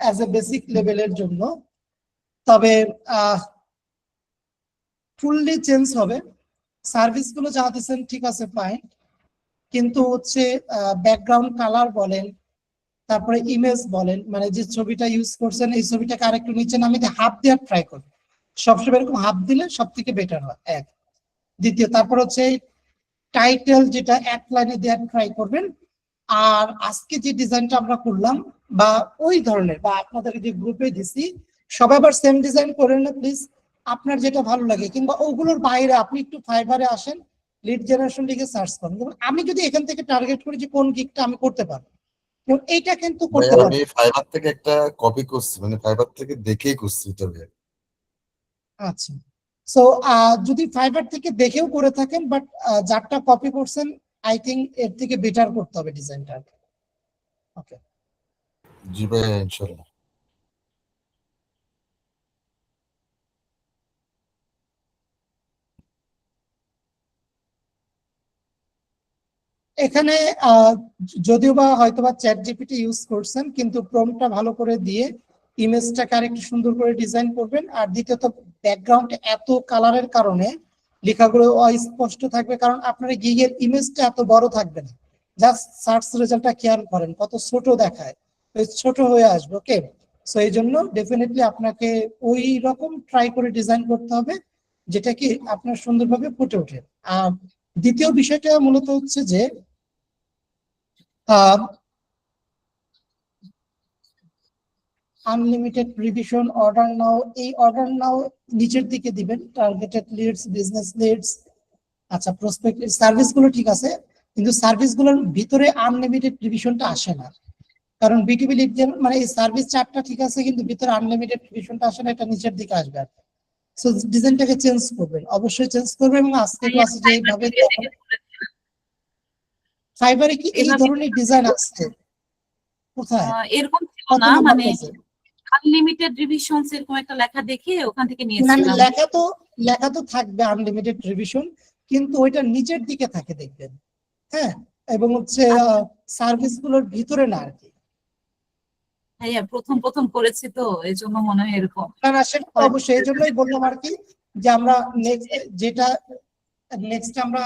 অ্যাজ এ বেসিক লেভেলের জন্য, তবে ফুললি চেঞ্জ হবে। সার্ভিস গুলো যা দিচ্ছেন ঠিক আছে ফাইন, কিন্তু হচ্ছে ব্যাকগ্রাউন্ড কালার বলেন, তারপরে ইমেজ বলেন, মানে যে ছবিটা ইউজ করছেন এই ছবিটাকে আরেকটু নিচে নামিয়ে হাফ দেওয়ার ট্রাই করুন। সবসময় এরকম হাফ দিলে সব থেকে বেটার হয়, এক। দ্বিতীয়, তারপর হচ্ছে টাইটেল যেটা এক লাইনে দেওয়ার ট্রাই করবেন। আর আজকে যে ডিজাইনটা আমরা করলাম বা ওই ধরনের বা আপনাদের যে গ্রুপে দিছি, সবাই আবার সেম ডিজাইন করেন না প্লিজ। আপনার যেটা ভালো লাগে, কিংবা ওগুলোর বাইরে আপনি একটু ফাইবারে আসেন, লিড জেনারেশন লিখে সার্চ করেন। যেমন আমি যদি এখান থেকে টার্গেট করি যে কোন গিকটা আমি করতে পারবো, এবং এইটা কিন্তু করতে ভাইয়া পারবো। আমি ফাইবার থেকে একটা কপি করছি, মানে ফাইবার থেকে দেখেই করছি এটা ভাইয়া। আচ্ছা, সো যদি ফাইবার থেকে দেখেও করে থাকেন, বাট যারটা কপি করছেন আই থিঙ্ক এর থেকে বেটার করতে হবে ডিজাইনটা। ওকে, জি ভাইয়া ইনশাল্লাহ। এখানে যদিও বা হয়তোবা চ্যাট জিপিটি ইউজ করছেন, কিন্তু প্রম্পটটা ভালো করে দিয়ে ইমেজটাকে আরেকটু সুন্দর করে ডিজাইন করবেন। আর দ্বিতীয়ত ব্যাকগ্রাউন্ড এত কালারের কারণে লেখাগুলো অস্পষ্ট থাকবে, কারণ আপনার গিগের ইমেজটা এত বড় থাকবে না। জাস্ট সার্চ রেজাল্টটা খেয়াল করেন কত ছোট দেখায়, ছোট হয়ে আসবে। ওকে, সো এই জন্য ডেফিনেটলি আপনাকে ওই রকম ট্রাই করে ডিজাইন করতে হবে যেটা কি আপনার সুন্দরভাবে ফুটে ওঠে। আর দ্বিতীয় বিষয়টা মূলত হচ্ছে যে আনলিমিটেড রিভিশন, অর্ডার নাও, এই অর্ডার নাও নিচের দিকে দিবেন, টার্গেটেড লিডস, বিজনেস লিডস। আচ্ছা, প্রসপেক্ট সার্ভিস গুলো ঠিক আছে, কিন্তু সার্ভিস গুলোর ভিতরে আনলিমিটেড রিভিশনটা আসে না, কারণ বিটিবি লিড মানে এই সার্ভিস চার্টটা ঠিক আছে, কিন্তু ভিতরে আনলিমিটেড রিভিশনটা আসে না, এটা নিচের দিকে আসবে। আর সো ডিজাইনটাকে চেঞ্জ করবেন, অবশ্যই চেঞ্জ করবেন। এবং আজকে ক্লাসে যেভাবে ফাইবারে কি এই ধরনের ডিজাইন আসছে কোথায়, এরকম ছিল কত না, নাম্বার মানে পেজে? আনলিমিটেড রিভিশনস এরকম একটা লেখা দেখে ওখান থেকে না, নিয়েছিলাম। লেখা তো থাকবে আনলিমিটেড রিভিশন, কিন্তু ওইটা নিচের দিকে থাকে দেখবেন। হ্যাঁ, এবং হচ্ছে সার্ভিস গুলোর ভিতরে না আর কি। হ্যাঁ, প্রথম প্রথম করেছি তো এই জন্য মনে হয় এরকম। না না, সেটা তো অবশ্যই, এই জন্যই বললাম আর কি, যে আমরা নেক্সট আমরা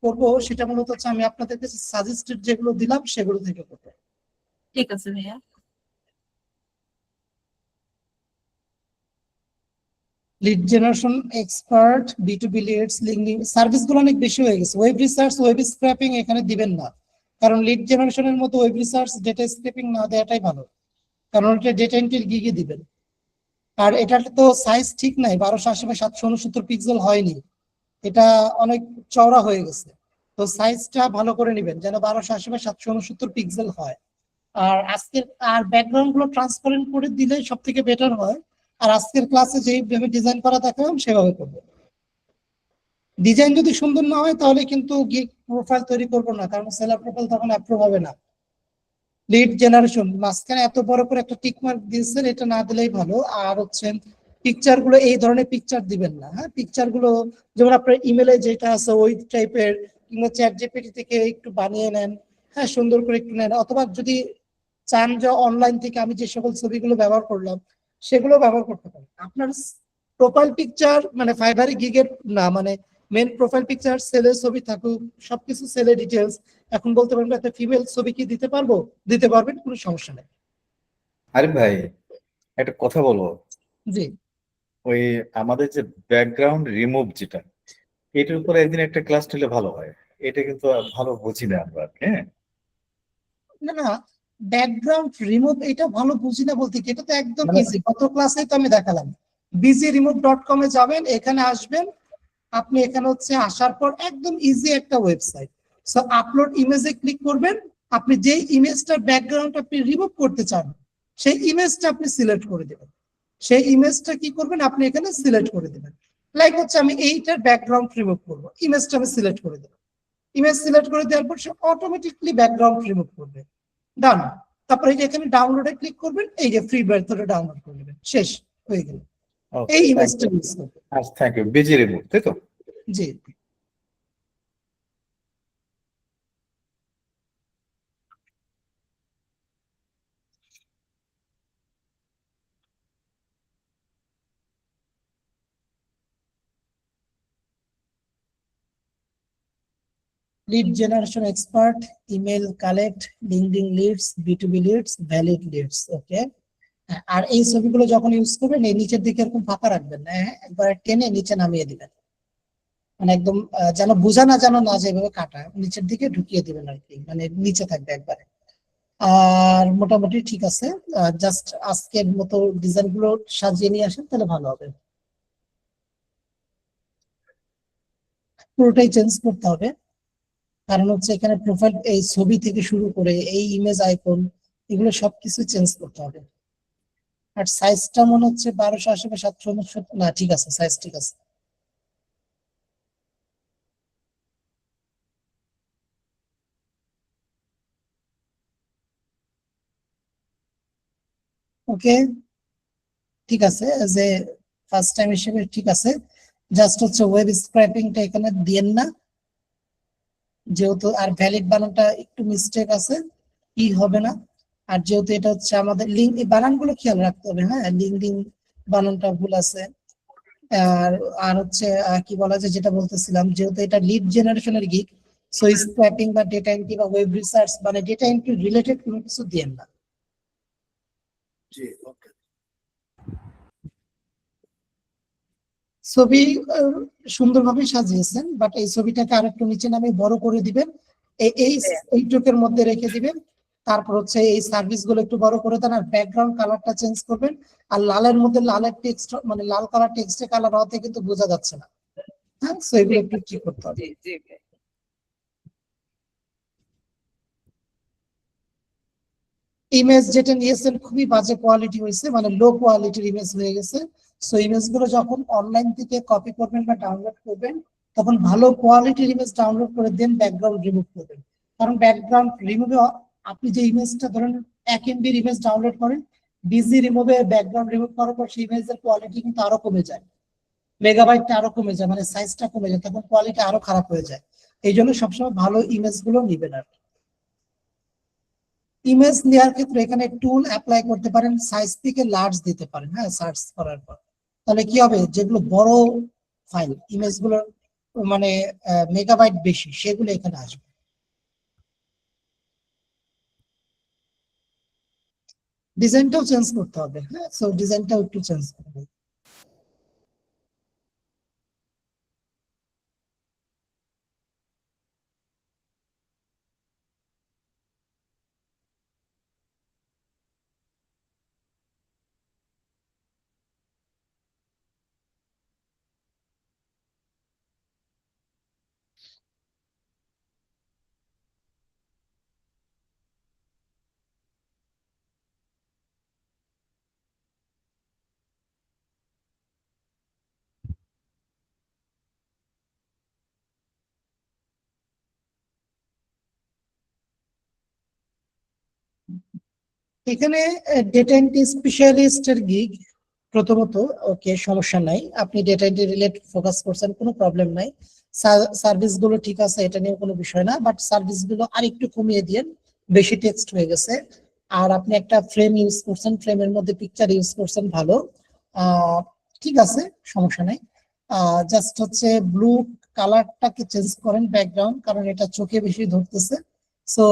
করবো সেটা মূলত হচ্ছে আমি আপনাদেরকে সাজেস্টেড যেগুলো দিলাম সেগুলো থেকে করবো। ঠিক আছে ভাইয়া। Lead generation expert, বিটুবি Leeds, linking service গুলো অনেক বেশি হয়ে গেছে। ওয়েব রিসার্চ, ওয়েব স্ক্র্যাপিং এখানে দিবেন না, কারণ লিড জেনারেশনের মতো ওয়েব রিসার্চ ডেটা স্ক্র্যাপিং না দেওয়াটাই ভালো, কারণ এটা ডেটা এন্ট্রি গিয়ে দিবেন। আর এটার তো সাইজ ঠিক নাই, 1280 by 769 পিক্সেল হয়নি, এটা অনেক চওড়া হয়ে গেছে। তো সাইজটা ভালো করে নেবেন যেন 1280 by 769 পিক্সেল হয়। আর আজকের আর ব্যাকগ্রাউন্ড গুলো ট্রান্সপারেন্ট করে দিলে সব থেকে বেটার হয়। আর আজকের ক্লাসে যেভাবে ডিজাইন করা দেখালাম সেভাবে করবো। ডিজাইন যদি সুন্দর না হয় তাহলে কিন্তু গিগ প্রোফাইল তৈরি করবো না, কারণ সেলার প্রোফাইল তখন অ্যাপ্রুভ হবে না। লিড জেনারেশন মাঝখানে এত বড় করে একটা টিক মার্ক দিয়েছেন, এটা না দিলেই ভালো। আর হচ্ছে পিকচার গুলো এই ধরনের পিকচার দিবেন না। হ্যাঁ, পিকচার গুলো যেমন আপনার ইমেলে যেটা আছে ওই টাইপের, কিংবা চ্যাট জিপিটি থেকে একটু বানিয়ে নেন। হ্যাঁ, সুন্দর করে একটু নেন, অথবা যদি চান যে অনলাইন থেকে আমি যে সকল ছবিগুলো ব্যবহার করলাম সেগুলো ব্যবহার করতে পারেন। আপনার প্রোফাইল পিকচার মানে ফাইবারে গিগের না, মানে মেন প্রোফাইল পিকচার সেলের ছবি থাকুক, সবকিছু সেলের ডিটেলস। এখন বলতে পারবেন একটা ফিমেল ছবি কি দিতে পারবো, দিতে পারবেন, কোনো সমস্যা নেই। আরে ভাই, একটা কথা বলো। জি, ওই আমাদের যে ব্যাকগ্রাউন্ড রিমুভ যেটা, এটার উপর একদিন একটা ক্লাস নিলে ভালো হয়। এটা কিন্তু ভালো বুঝি না আমরা, হ্যাঁ। না না, ব্যাকগ্রাউন্ড রিমুভ এটা ভালো বুঝি না বলতে কি, এটা তো একদম মানে ইজি, গত ক্লাসে তো আমি দেখালাম। bgremove.com এ যাবেন, এখানে আসবেন, আপনি এখানে হচ্ছে আসার পর একদম ইজি একটা ওয়েবসাইট। সো আপলোড ইমেজে ক্লিক করবেন, আপনি যে ইমেজটার ব্যাকগ্রাউন্ড আপনি রিমুভ করতে চান সেই ইমেজটা আপনি সিলেক্ট করে দেবেন। সেই ইমেজটা কি করবেন, আপনি এখানে সিলেক্ট করে দেবেন। লাইক হচ্ছে আমি এইটার ব্যাকগ্রাউন্ড রিমুভ করবো, ইমেজটা আমি সিলেক্ট করে দেবো। ইমেজ সিলেক্ট করে দেওয়ার পর সে অটোমেটিকলি ব্যাকগ্রাউন্ড রিমুভ করবে। ডান। তারপরে এই যে এখানে ডাউনলোডে ক্লিক করবেন, এই যে ফ্রি মেথডে ডাউনলোড করে নেবেন, শেষ হয়ে গেল। এই ইমেজটা ইউজ করবেন। আচ্ছা, থ্যাংক ইউ। বিজি রিমুভ, তাই তো? জি। Lead generation expert, email collect, LinkedIn leads, বিটুবি লিডস, ভ্যালিড লিডস। ওকে। আর এই ছবিগুলো যখন ইউজ করবেন এই নিচের দিকে এরকম ফাঁকা রাখবেন না, হ্যাঁ, একবার টেনে নিচে নামিয়ে দিবেন, মানে একদম যেন বোঝা না যেন না যেভাবে কাটা, নিচের দিকে ঢুকিয়ে দিবেন আর কি, মানে নিচে থাকবে একবারে। আর মোটামুটি ঠিক আছে, জাস্ট আজকের মতো ডিজাইন গুলো সাজিয়ে নিয়ে আসেন তাহলে ভালো হবে। পুরোটাই চেঞ্জ করতে হবে, কারণ হচ্ছে এখানে প্রোফাইল, এই ছবি থেকে শুরু করে এই ইমেজ আইকন এগুলো সবকিছু চেঞ্জ করতে হবে। আর সাইজটা মনে হচ্ছে 1280 বা 769, না ঠিক আছে, সাইজ ঠিক আছে। ওকে, ঠিক আছে, যে ফার্স্ট টাইম হিসেবে ঠিক আছে। জাস্ট হচ্ছে ওয়েব স্ক্র্যাপিংটা এখানে দিয়েন না, যেহেতু আর ভ্যালিড বানানটা একটু মিস্টেক আছে, ই হবে না। আর যেহেতু এটা হচ্ছে আমাদের লিঙ্ক, এই বানানগুলো খেয়াল রাখতে হবে, হ্যাঁ, লিঙ্কডিন বানানটা ভুল আছে। আর আর হচ্ছে কি বলা যায়, যেটা বলতেছিলাম, যেহেতু এটা লিড জেনারেশনের গিগ, সো স্ক্র্যাপিং বা ডেটা এন্ট্রি বা ওয়েব রিসার্চ মানে ডেটা এন্ট্রি রিলেটেড কোনো কিছু দিয়েন না। ছবি সুন্দরভাবে সাজিয়েছেন, বাট এই ছবিটাকে আরেকটু নিচে নামে বড় করে দিবেন, এইটুকের মধ্যে রেখে দিবেন। তারপর হচ্ছে এই সার্ভিস গুলো একটু বড় করে দেন, আর ব্যাকগ্রাউন্ড কালারটা চেঞ্জ করবেন। আর লালের মধ্যে লালের টেক্সট, মানে লাল কালার টেক্সটে কালার হওয়াতে কিন্তু বোঝা যাচ্ছে না, হ্যাঁ, সো এগুলো একটু ঠিক করতে হবে। ইমেজ যেটা নিয়েছেন খুবই বাজে কোয়ালিটি হয়েছে, মানে লো কোয়ালিটির ইমেজ হয়ে গেছে। সো ইমেজ গুলো যখন অনলাইন থেকে কপি করবেন বা ডাউনলোড করবেন, তখন ভালো কোয়ালিটির ইমেজ ডাউনলোড করে দেন ব্যাকগ্রাউন্ড রিমুভ করবেন। কারণ ব্যাকগ্রাউন্ড রিমুভে আপনি যে ইমেজটা ধরেন 1 MB ইমেজ ডাউনলোড করেন, বিজি রিমুভে ব্যাকগ্রাউন্ড রিমুভ করার পর সেই ইমেজের কোয়ালিটি কিন্তু আরো কমে যায়, মেগাবাইটটা আরো কমে যায়, মানে সাইজটা কমে যায়, তখন কোয়ালিটি আরো খারাপ হয়ে যায়। এই জন্য সবসময় ভালো ইমেজ গুলো নিবেন। আর ইমেজ নেওয়ার ক্ষেত্রে এখানে টুল অ্যাপ্লাই করতে পারেন, সাইজ থেকে লার্জ দিতে পারেন, হ্যাঁ, সার্চ করার পর। তাহলে কি হবে, যেগুলো বড় ফাইল ইমেজ গুলো মানে মেগাবাইট বেশি, সেগুলো এখানে আসবে। ডিজাইনটাও চেঞ্জ করতে হবে, হ্যাঁ, সো ডিজাইনটাও একটু চেঞ্জ করবে। এখানে ডেটা এন্ট্রি স্পেশালিস্টের গিগ প্রথমত, ওকে, সমস্যা নাই, আপনি ডেটা এন্ট্রি রিলেটেড ফোকাস করছেন, কোনো প্রবলেম নাই। সার্ভিস গুলো ঠিক আছে, এটা নিয়ে কোনো বিষয় না, বাট সার্ভিস গুলো আরেকটু কমিয়ে দিন, বেশি টেক্সট হয়ে গেছে। আর আপনি একটা ফ্রেম ইউজ করছেন, ফ্রেমের মধ্যে পিকচার ইউজ করছেন, ভালো, ঠিক আছে, সমস্যা নাই। জাস্ট হচ্ছে ব্লু কালারটাকে চেঞ্জ করেন ব্যাকগ্রাউন্ড, কারণ এটা চোখে বেশি ধরতেছে। সো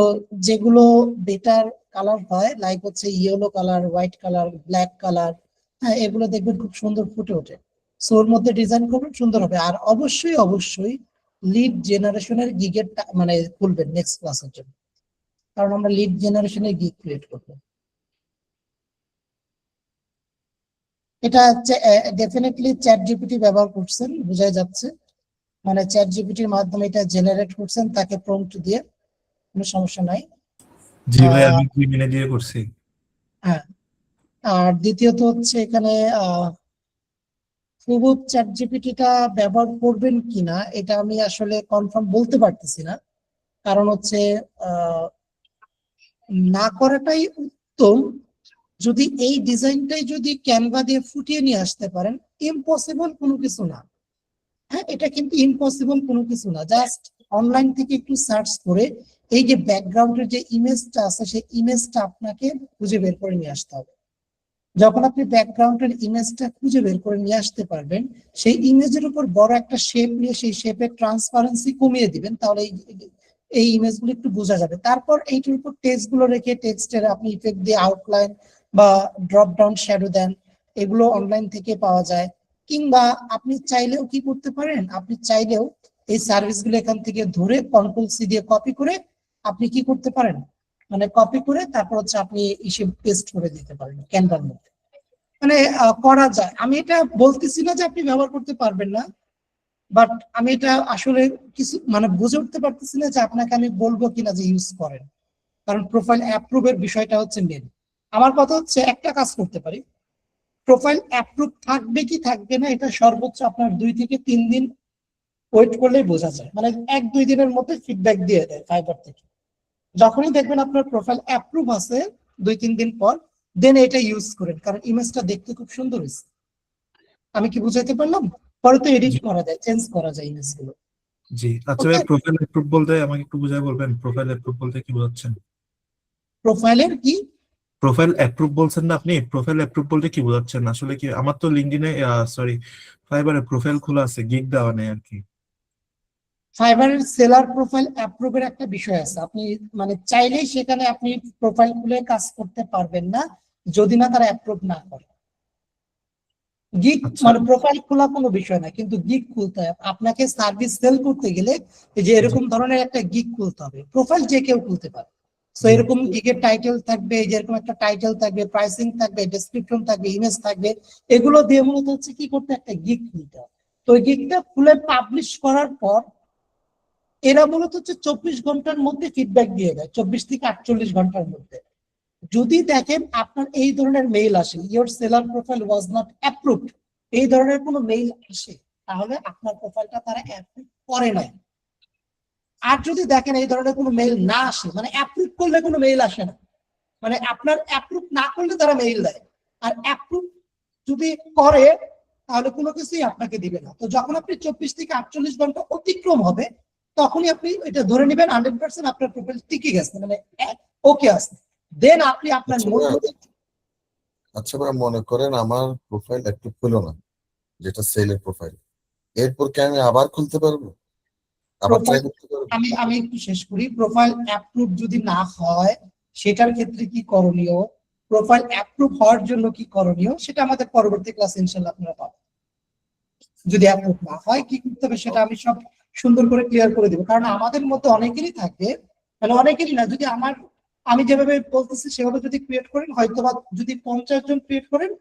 যেগুলো বেটার কালার হয়, লাইক হচ্ছে yellow colour, white colour, black colour, হ্যাঁ, এগুলো দেখবেন খুব সুন্দর ফুটে ওঠে। সো ওর মধ্যে ডিজাইন করবেন, সুন্দর হবে। আর অবশ্যই অবশ্যই লিড জেনারেশনের গিগের মানে খুলবেন নেক্সট ক্লাসের জন্য, কারণ আমরা লিড জেনারেশনের গিগ ক্রিয়েট করবো। এটা ডেফিনেটলি চ্যাট জিপিটি ব্যবহার করছেন, বোঝা যাচ্ছে। মানে চ্যাট জিপিটির মাধ্যমে এটা জেনারেট করছেন, তাকে প্রম্পট দিয়ে, কোনো সমস্যা নাই। জি ভাই, আহ, আমি জিমিনে দিয়ে করছি। হ্যাঁ, আর দ্বিতীয়ত হচ্ছে এখানে হুবহু চ্যাট জিপিটিটা ব্যবহার করবেন কিনা এটা আমি আসলে কনফার্ম বলতে পারতেছি না। কারণ হচ্ছে না করাটাই উত্তম। যদি এই ডিজাইনটাই যদি ক্যানভা দিয়ে ফুটিয়ে নিয়ে আসতে পারেন, ইম্পসিবল কোনো কিছু না। হ্যাঁ, এটা কিন্তু ইম্পসিবল কোনো কিছু না। জাস্ট অনলাইন থেকে একটু সার্চ করে এই যে ব্যাকগ্রাউন্ডের যে ইমেজটা আছে সেই ইমেজটা আপনাকে খুঁজে বের করে নিয়ে আসতে হবে। যখন আপনি ব্যাকগ্রাউন্ডের ইমেজটা খুঁজে বের করে নিয়ে আসতে পারবেন, সেই ইমেজের উপর বড় একটা শেপ নিয়ে সেই শেপের ট্রান্সপারেন্সি কমিয়ে দিবেন, তাহলে এই ইমেজগুলো একটু বোঝা যাবে। তারপর এইটার উপর টেক্সট গুলো রেখে টেক্সটের আপনি ইফেক্ট দিয়ে আউটলাইন বা ড্রপ ডাউন শ্যাডো দেন, এগুলো অনলাইন থেকে পাওয়া যায়। কিংবা আপনি চাইলেও কি করতে পারেন, আপনি চাইলেও এই সার্ভিসগুলো এখান থেকে ধরে কন্ট্রোল সি দিয়ে কপি করে আপনি কি করতে পারেন, মানে কপি করে তারপর হচ্ছে আপনি ইসে পেস্ট করে দিতে পারেন ক্যানভার মধ্যে। মানে করা যায়। আমি এটা বলতেছি না যে আপনি ব্যবহার করতে পারবেন না, বাট আমি এটা আসলে কিছু মানে বুঝে উঠতে পারতেছি না যে আপনাকে আমি বলবো কিনা যে ইউজ করেন। কারণ প্রোফাইল অ্যাপ্রুভের বিষয়টা হচ্ছে মেন। আমার কথা হচ্ছে একটা কাজ করতে পারি, প্রোফাইল অ্যাপ্রুভ থাকবে কি থাকবে না এটা সর্বোচ্চ আপনার 2 থেকে 3 দিন ওয়েট করলেই বোঝা যায়। মানে 1-2 দিনের মধ্যে ফিডব্যাক দিয়ে দেয় ফাইবার থেকে। যখনই দেখবেন আপনার প্রোফাইল অ্যাপ্রুভ আছে 2-3 দিন পর, দেন এটা ইউজ করেন, কারণ ইমেজটা দেখতে খুব সুন্দর হয়েছে। আমি কি বুঝাইতে পারলাম? পরে তো এডিট জি করা যায়, চেঞ্জ করা যায় ইমেজ গুলো। জি। আচ্ছা ওকে, ভাই, প্রোফাইল অ্যাপ্রুভ বলতে আমাকে একটু বুঝাই বলবেন, প্রোফাইল অ্যাপ্রুভ বলতে কি বোঝাচ্ছেন? প্রোফাইলের কি? প্রোফাইল অ্যাপ্রুভ বলছেন না আপনি, প্রোফাইল অ্যাপ্রুভ বলতে কি বোঝাচ্ছেন আসলে? কি আমার তো লিঙ্কডইনে সরি ফাইবারে প্রোফাইল খোলা আছে, গিগ দেওয়া নেই আর কি। ফাইবারের সেলার প্রোফাইল অ্যাপ্রুভের একটা বিষয় আছে। আপনি মানে চাইলেই সেখানে আপনি প্রোফাইল খুলে কাজ করতে পারবেন না যদি না তারা অ্যাপ্রুভ না করে। গিগ আচ্ছা মানে প্রোফাইল খোলা কোনো বিষয় না, কিন্তু গিগ খুলতে হয় আপনাকে। সার্ভিস সেল করতে গেলে এই যে জি এরকম ধরনের একটা গিগ খুলতে হবে। প্রোফাইল যে কেউ খুলতে পারে। তো জি এরকম গিগের টাইটেল থাকবে, যেরকম একটা টাইটেল থাকবে, প্রাইসিং থাকবে, ডেসক্রিপশন থাকবে, ইমেজ থাকবে, এগুলো দিয়ে মূলত হচ্ছে কি করতে, একটা গিগ খুলতে হবে। তো ওই গিগটা খুলে পাবলিশ করার পর এরা মূলত হচ্ছে 24 ঘন্টার মধ্যে ফিডব্যাক দিয়ে দেয়, 24 থেকে 48 ঘন্টার মধ্যে। যদি দেখেন আপনার এই ধরনের মেইল আসে, your seller profile was not approved, এই ধরনের কোনো মেইল আসে, তাহলে আপনার প্রোফাইলটা তারা অ্যাপ্রুভ করে নাই। আর যদি দেখেন এই ধরনের কোনো মেইল না আসে, মানে অ্যাপ্রুভ করলে কোনো মেইল আসে না, মানে আপনার অ্যাপ্রুভ না করলে তারা মেইল দেয়, আর অ্যাপ্রুভ যদি করে তাহলে কোনো কিছুই আপনাকে দিবে না। তো যখন আপনি 24 থেকে 48 ঘন্টা অতিক্রম হবে, তখনই আপনি এটা ধরে নেবেন 100% আপনার প্রোফাইল টিকে গেছে, মানে ওকে আছে। দেন আপনি আপনার আচ্ছা মূল ভাই, আচ্ছা ভাই, মনে করেন আমার প্রোফাইল একটু খুলো না, যেটা সেলের প্রোফাইল, এরপর কি আমি আবার খুলতে পারবো, আবার ট্রাই প্রোফাইল, করতে পারবো? আমি একটু শেষ করি। প্রোফাইল অ্যাপ্রুভ যদি না হয় সেটার ক্ষেত্রে কি করণীয়, প্রোফাইল অ্যাপ্রুভ হওয়ার জন্য কি করণীয়, সেটা আমাদের পরবর্তী ক্লাসে ইনশাআল্লাহ আপনারা পাবেন। যদি অ্যাপ্রুভ না হয় কি করতে হবে সেটা আমি সব সুন্দর করে ক্লিয়ার করে দেবো। কারণ আমাদের মধ্যে অনেকেরই থাকে, মানে অনেকেরই না, যদি আমি যেভাবে বলতেছি সেভাবে যদি ক্রিয়েট করেন, হয়তো বা যদি 50 জন ক্রিয়েট করেন,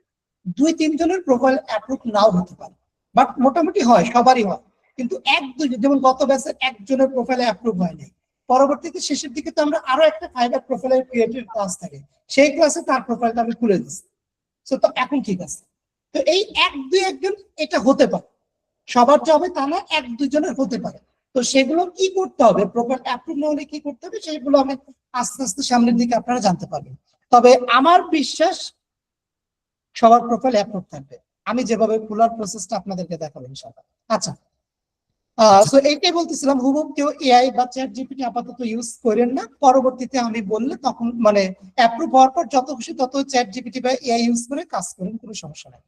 2-3 জনের প্রোফাইল অ্যাপ্রুভ নাও হতে পারে, বাট মোটামুটি হয়, সবারই হয়। কিন্তু 1-2 জন, যেমন গত ব্যাচের একজনের প্রোফাইল অ্যাপ্রুভ হয় নাই, পরবর্তীতে শেষের দিকে তো আমরা আরো একটা ফাইবার প্রোফাইলের ক্রিয়েটেড ক্লাস থাকে, সেই ক্লাসে তার প্রোফাইলটা আমি খুলে দিচ্ছি। তো এখন ঠিক আছে। তো এই 1-2 জন এটা হতে পারে, সবার যে হবে তা না, 1-2 জনের হতে পারে। তো সেগুলো কি করতে হবে, প্রপার অ্যাপ্রুভ না হলে কি করতে হবে, সেগুলো আমি আস্তে আস্তে সামনের দিকে আপনারা জানতে পারবেন। তবে আমার বিশ্বাস সবার প্রোফাইল অ্যাপ্রুভ থাকবে। আমি যেভাবে খোলার প্রসেসটা আপনাদেরকে দেখাবো ইনশাআল্লাহ। আচ্ছা, আচ্ছা সো এইটাই বলতেছিলাম, হুবহু কেউ এআই বা চ্যাট জিপিটি আপাতত ইউজ করেন না। পরবর্তীতে আমি বললে তখন মানে অ্যাপ্রুভ হওয়ার পর যত খুশি তত চ্যাট জিপিটি বা এআই ইউজ করে কাজ করেন, কোনো সমস্যা নেই।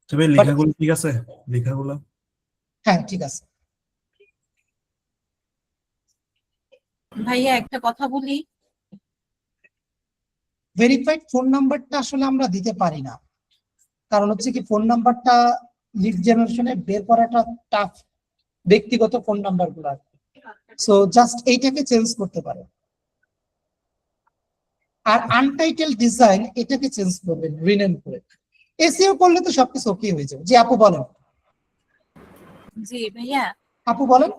তবে বাট লেখাগুলো ঠিক আছে, লেখাগুলো হ্যাঁ, ঠিক আছে। ভাইয়া একটা কথা বলি, ভেরিফাইড ফোন নাম্বারটা আসলে আমরা দিতে পারি না, কারণ হচ্ছে কি ফোন নাম্বারটা লিড জেনারেশনে বের করাটা টাফ, ব্যক্তিগত ফোন নাম্বার গুলো। সো জাস্ট এইটাকে চেঞ্জ করতে পারে। আর আনটাইটেল ডিজাইন এটাকে চেঞ্জ করবেন রিনেম করে। এসইও করলে তো সবকিছু ওকে হয়ে যাবে। জি আপু বলেন, জি ভাইয়া, আপু বলেন।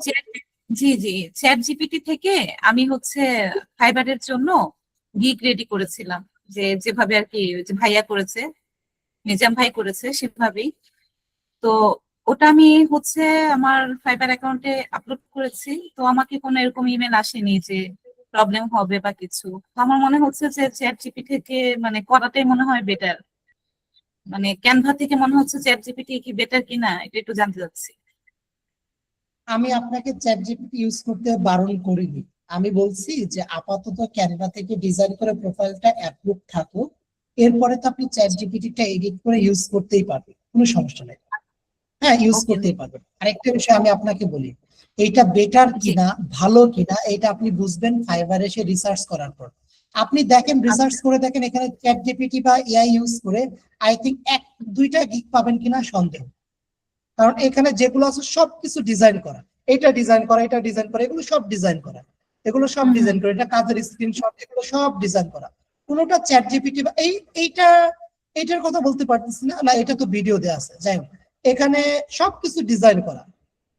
জি জি, চ্যাট জিপিটি থেকে আমি হচ্ছে ফাইবারের জন্য গিগ রেডি করেছিলাম, যেভাবে আর কি যে ভাইয়া করেছে, নিজাম ভাই করেছে সেভাবেই। তো ওটা আমি হচ্ছে আমার ফাইবার অ্যাকাউন্টে আপলোড করেছি। তো আমাকে কোনো এরকম ইমেল আসেনি যে প্রবলেম হবে বা কিছু। তো আমার মনে হচ্ছে যে চ্যাট জিপি থেকে মানে করাটাই মনে হয় বেটার। মানে ক্যানভা থেকে মনে হচ্ছে চ্যাট জিপিটি কি বেটার কিনা এটা একটু জানতে চাচ্ছি। আমি আপনাকে চ্যাট জিপিটি ইউজ করতে বারণ করিনি। আমি বলছি যে আপাতত ক্যানভা থেকে ডিজাইন করে প্রোফাইলটা অ্যাপ্রুভ থাকুক, এরপরে তো আপনি চ্যাট জিপিটিটা এডিট করে ইউজ করতেই পারবেন, কোনো সমস্যা নেই। হ্যাঁ, ইউজ ওকে। করতেই পারবেন। আরেকটা বিষয় আমি আপনাকে বলি, এইটা বেটার জি। কিনা ভালো কিনা এটা আপনি বুঝবেন ফাইবারে এসে রিসার্চ করার পর। আপনি দেখেন, রিসার্চ করে দেখেন এখানে চ্যাট জিপিটি বা এআই ইউজ করে আই থিঙ্ক 1-2টা গিগ পাবেন কিনা সন্দেহ। কারণ এখানে যেগুলো আছে সবকিছু ডিজাইন করা, এটা ডিজাইন করা, এটা ডিজাইন করা, এগুলো সব ডিজাইন করা, এগুলো সব হুম, ডিজাইন করা, এটা কাজের স্ক্রিনশট, এগুলো সব ডিজাইন করা। কোনোটা চ্যাট জিপিটি বা এইটার কথা বলতে পারতেছি না, না এটা তো ভিডিও দেওয়া আছে, যাই হোক এখানে সবকিছু ডিজাইন করা।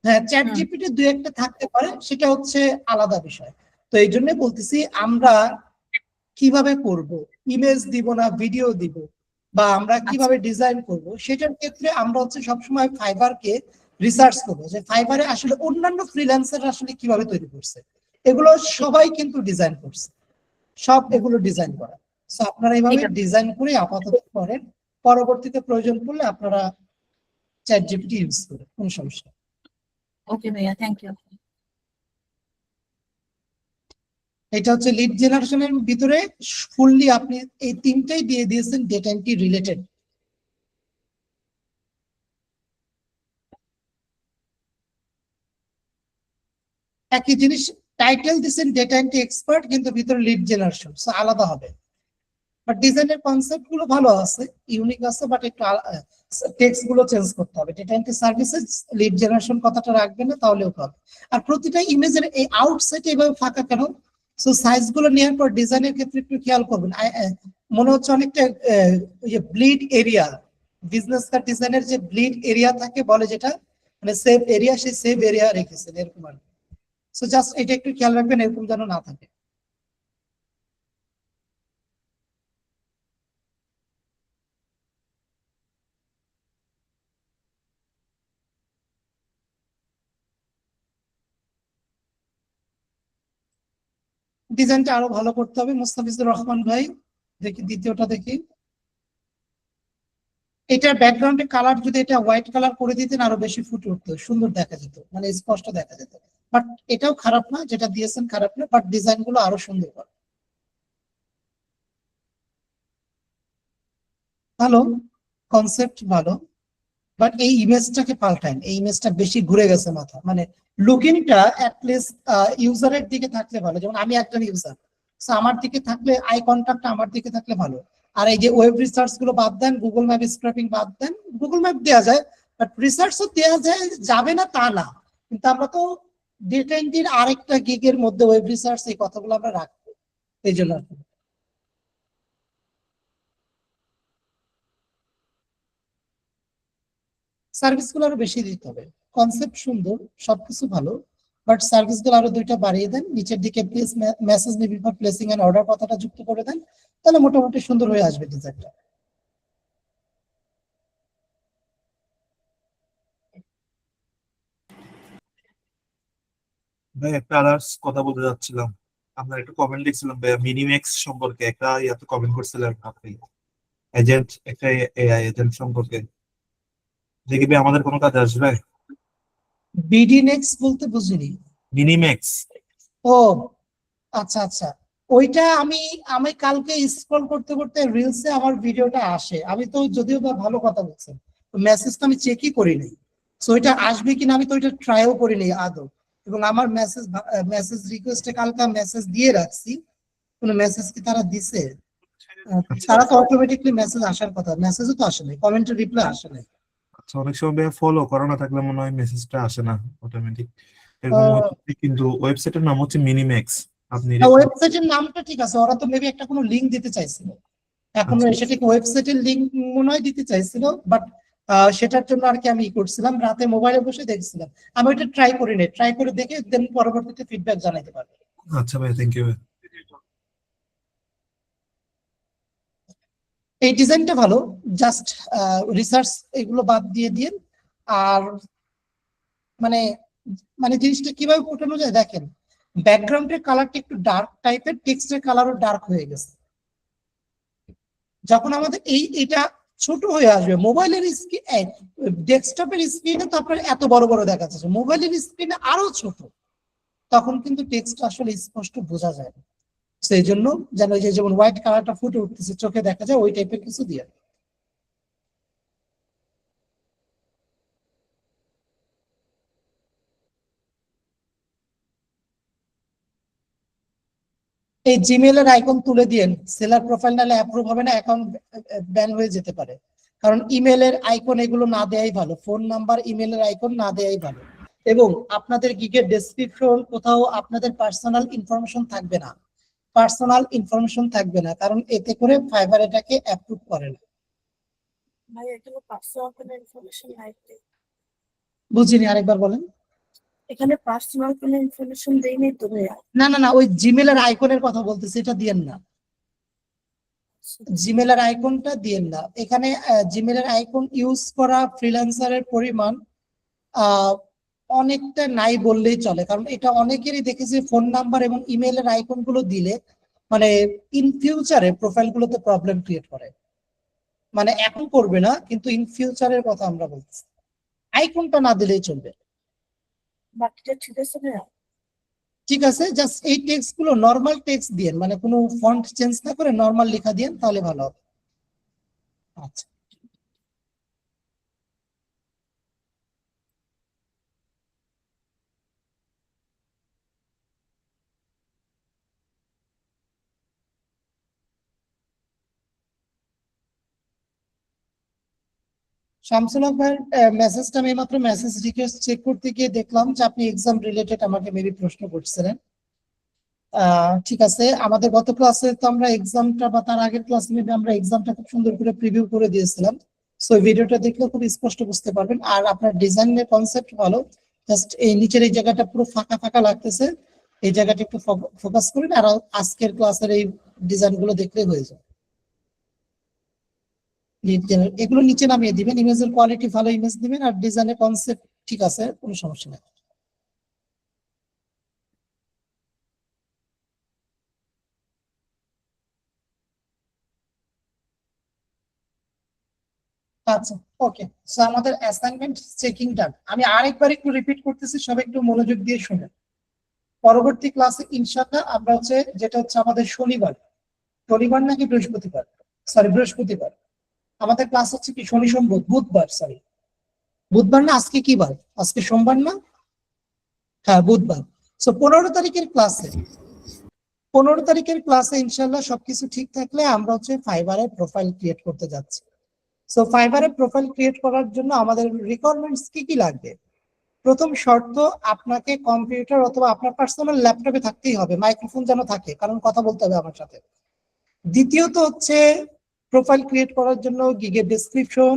হ্যাঁ, চ্যাট হুম। জিপিটি দু একটা থাকতে পারে, সেটা হচ্ছে আলাদা বিষয়। তো এই জন্য বলতেছি আমরা কিভাবে করব, ইমেজ দিব না ভিডিও দিব, বা আমরা কিভাবে ডিজাইন করব, সেটার ক্ষেত্রে আমরা হচ্ছে সবসময় ফাইবারকে রিসার্চ করবো যে ফাইবারে আসলে অন্যান্য ফ্রিল্যান্সার আসলে কিভাবে তৈরি করছে। এগুলো সবাই কিন্তু ডিজাইন করছে, সব এগুলো ডিজাইন করা। সো আপনারা এইভাবে ঠিক আছে। ডিজাইন করে আপাতত করেন, পরবর্তীতে প্রয়োজন পড়লে আপনারা চ্যাট জিপিটি ইউজ করেন, কোনো সমস্যা নেই। ওকে ভাইয়া, থ্যাংক ইউ। এটা হচ্ছে লিড জেনারেশনের ভিতরে ফুললি আপনি এই তিনটাই দিয়ে দিয়েছেন ডেটা এন্ট্রি রিলেটেড। একই জিনিস, টাইটেল দিচ্ছেন ডেটা এন্ট্রি এক্সপার্ট, কিন্তু ভিতরে লিড জেনারেশন, সো আলাদা হবে। বাট ডিজাইনের কনসেপ্ট গুলো ভালো আছে, ইউনিক আছে, বাট একটু টেক্সট গুলো চেঞ্জ করতে হবে। Data entry services lead generation কথাটা রাখবেন না, তাহলেও হবে। আর প্রতিটা ইমেজের এই আউটসাইড এভাবে ফাঁকা কেন, সো সাইজ গুলো নেওয়ার পর ডিজাইনের ক্ষেত্রে একটু খেয়াল করবেন। মনে হচ্ছে অনেকটা ওই যে ব্লিড এরিয়া, বিজনেস কার্ড ডিজাইনের যে ব্লিড এরিয়া থাকে বলে যেটা, মানে সেভ এরিয়া, সেই সেভ এরিয়া রেখেছেন এরকম আর কি। সো জাস্ট এটা একটু খেয়াল রাখবেন, এরকম যেন না থাকে। ডিজাইনটা আরো ভালো করতে হবে। মুস্তাফিজুর রহমান ভাই, দেখি দ্বিতীয়টা দেখি। এটার ব্যাকগ্রাউন্ডে কালার যদি এটা হোয়াইট কালার করে দিতেন আরো বেশি ফুটে উঠতো, সুন্দর দেখা যেত, মানে স্পষ্ট দেখা যেত। বাট এটাও খারাপ না, যেটা দিয়েছেন খারাপ না, বাট ডিজাইন গুলো আরো সুন্দর করে। ভালো কনসেপ্ট, ভালো, বাট এই ইমেজটাকে পাল্টান, এই ইমেজটা বেশি ঘুরে গেছে মাথা, মানে লুকিংটা অ্যাটলিস্ট ইউজারের দিকে থাকলে ভালো। যেমন আমি একজন ইউজার, সো আমার দিকে থাকলে, আই কন্টাক্ট আমার দিকে থাকলে ভালো। আর এই যে ওয়েব রিসার্চ গুলো বাদ দেন, গুগল ম্যাপ স্ক্র্যাপিং বাদ দেন, গুগল ম্যাপ দেওয়া যায়, বাট রিসার্চও দেওয়া যায়, যাবে না তা না, কিন্তু আমরা তো ডেটা এন্ট্রির আরেকটা গিগের মধ্যে ওয়েব রিসার্চ এই কথাগুলো আমরা রাখবো, এই জন্য আর কি। সার্ভিস গুলো আরো বেশি দিতে হবে। কনসেপ্ট সুন্দর, সবকিছু ভালো, বাট সার্ভিস গুলো আরো 2টা বাড়িয়ে দেন। নিচের দিকে please message me before placing and order কথাটা যুক্ত করে দেন, তাহলে মোটামুটি সুন্দর হয়ে আসবে ডিজাইনটা। ভাই একটা আদার্স কথা বলতে যাচ্ছিলাম, আপনার একটা কমেন্ট লিখছিলাম ভাই মিনিম্যাক্স সম্পর্কে, একটা ইয়াতে কমেন্ট করছিলেন আপনি, এজেন্ট, একটা এআই এজেন্ট সম্পর্কে, দেখি ভাই আমাদের কোনো কাজে আসবে। বিডি নেক্সট বলতে বুঝিনি। মিনিম্যাক্স, ও আচ্ছা আচ্ছা, ওইটা আমি আমি কালকে স্ক্রল করতে করতে রিলসে আমার ভিডিওটা আসে। আমি তো যদিও বা ভালো কথা বলছেন, মেসেজটা আমি চেকই করি নাই, সো ওইটা আসবে কিনা আমি তো ওইটা ট্রাইও করি নাই আদৌ। এবং আমার মেসেজ রিকোয়েস্টে কালকে মেসেজ দিয়ে রাখছি, কোনো মেসেজ কি তারা দিছে? তারা তো অটোমেটিকলি মেসেজ আসার কথা, মেসেজও তো আসে নাই, কমেন্টের রিপ্লাই আসে নাই। আচ্ছা অনেক সময় ভাই ফলো করা না থাকলে মনে হয় মেসেজটা আসে না অটোমেটিক, এরকম হচ্ছে। কিন্তু ওয়েবসাইটের নাম হচ্ছে মিনিম্যাক্স, আপনি ওয়েবসাইটের নামটা ঠিক আছে, ওরা তো মেবি একটা কোনো লিংক দিতে চাইছিল, এখন আচ্ছা। সেটাকে ওয়েবসাইটের লিঙ্ক মনে হয় দিতে চাইছিল, বাট সেটার জন্য আর কি আমি করছিলাম, রাতে মোবাইলে বসে দেখছিলাম। আমি ওইটা ট্রাই করি নাই, ট্রাই করে দেখে দেন পরবর্তীতে ফিডব্যাক জানাইতে পারবো। আচ্ছা ভাই, থ্যাংক ইউ। এই ডিজাইনটা ভালো, জাস্ট রিসার্চ এগুলো বাদ দিয়ে দিন। আর মানে মানে জিনিসটা কিভাবে ফোটানো যায় দেখেন, ব্যাকগ্রাউন্ডের কালারটা একটু ডার্ক টাইপের, টেক্সটের কালারও ডার্ক হয়ে গেছে। যখন আমাদের এটা ছোট হয়ে আসবে, মোবাইলের স্ক্রিন ডেস্কটপের স্ক্রিনে তো আপনার এত বড় বড় দেখা যাচ্ছে, মোবাইলের স্ক্রিনে আরো ছোট, তখন কিন্তু টেক্সট আসলে স্পষ্ট বোঝা যায় না। সেই জন্য যেন ওই যে যেমন হোয়াইট কালারটা ফুটে উঠতেছে চোখে দেখা যায়, ওই টাইপের কিছু দিয়ে। এই জিমেল এর আইকন তুলে দিয়েন, সেলার প্রোফাইল নালে অ্যাপ্রুভ হবে না, অ্যাকাউন্ট ব্যান হয়ে যেতে পারে। কারণ ইমেলের আইকন এগুলো না দেয়াই ভালো, ফোন নাম্বার ইমেলের আইকন না দেয়াই ভালো। এবং আপনাদের গিগের ডেসক্রিপশন কোথাও আপনাদের পার্সোনাল ইনফরমেশন থাকবে না, পার্সোনাল ইনফরমেশন থাকবে না, কারণ এতে করে ফাইবার এটাকে অ্যাপ্রুভ করে না। ভাই এখানে পার্সোনাল কোনো ইনফরমেশন নাই তো? বুঝিনি, আরেকবার বলেন। এখানে পার্সোনাল কোনো ইনফরমেশন দেইনি তো ভাইয়া। না না না, ওই জিমেলের আইকনের কথা বলতেছি, এটা দিয়েন না, জিমেলের আইকনটা দিয়েন না। এখানে জিমেলের আইকন ইউজ করা ফ্রিল্যান্সারের পরিমাণ অনেকটা নাই বললেই চলে, কারণ এটা অনেকেরই দেখেছি ফোন নাম্বার এবং ইমেলের আইকন গুলো দিলে মানে ইন ফিউচারে প্রোফাইল গুলোতে প্রবলেম ক্রিয়েট করে। মানে এখন করবে না, কিন্তু ইন ফিউচারের কথা আমরা বলছি, আইকনটা না দিলেই চলবে। বাকিটা ঠিক আছে ভাইয়া? ঠিক আছে, জাস্ট এই টেক্সট গুলো নর্মাল টেক্সট দিয়েন, মানে কোনো ফন্ট চেঞ্জ না করে নর্মাল লেখা দিয়েন, তাহলে ভালো হবে। আচ্ছা, শামসুল হক ভাইয়ের মেসেজটা আমি মাত্র মেসেজ রিকোয়েস্ট চেক করতে গিয়ে দেখলাম যে আপনি এক্সাম রিলেটেড আমাকে মেবি প্রশ্ন করছিলেন। ঠিক আছে, আমাদের গত ক্লাসে তো আমরা এক্সামটা বা তার আগের ক্লাসে মেবি আমরা এক্সামটা খুব সুন্দর করে প্রিভিউ করে দিয়েছিলাম। সো ভিডিওটা দেখলে খুব স্পষ্ট বুঝতে পারবেন। আর আপনার ডিজাইনের কনসেপ্ট ভালো, জাস্ট এই নিচের এই জায়গাটা পুরো ফাঁকা ফাঁকা লাগতেছে, এই জায়গাটা একটু ফোকাস করুন, আর আজকের ক্লাসের এই ডিজাইন গুলো দেখলে হয়ে যাবে। এগুলো নিচে নামিয়ে দিবেন, ইমেজের কোয়ালিটি ভালো ইমেজ দিবেন, আর ডিজাইনের কনসেপ্ট ঠিক আছে, কোনো সমস্যা নেই। আচ্ছা, ওকে। সো আমাদের অ্যাসাইনমেন্ট চেকিং ডান। আমি আরেকবার একটু রিপিট করতেছি, সবাই একটু মনোযোগ দিয়ে শুনেন। পরবর্তী ক্লাসে ইনশাআল্লাহ আমরা যেটা হচ্ছে আমাদের শনিবার নাকি বৃহস্পতিবার, সরি বৃহস্পতিবার আমাদের ক্লাস হচ্ছে কি, শনি সোম বুধবার, সরি বুধবার না, আজকে কি বার, আজকে সোমবার না, হ্যাঁ বুধবার। সো 15 তারিখের ক্লাসে ইনশাআল্লাহ সবকিছু ঠিক থাকলে আমরা ফাইবারে প্রোফাইল ক্রিয়েট করতে যাচ্ছি। সো ফাইবারে প্রোফাইল ক্রিয়েট করার জন্য আমাদের রিকোয়ারমেন্টস কি লাগবে? প্রথম শর্ত, আপনাকে কম্পিউটার অথবা আপনার পার্সোনাল ল্যাপটপে থাকতেই হবে, মাইক্রোফোন যেন থাকে, কারণ কথা বলতে হবে আমার সাথে। দ্বিতীয়ত হচ্ছে প্রোফাইল ক্রিয়েট করার জন্য গিগের ডেসক্রিপশন,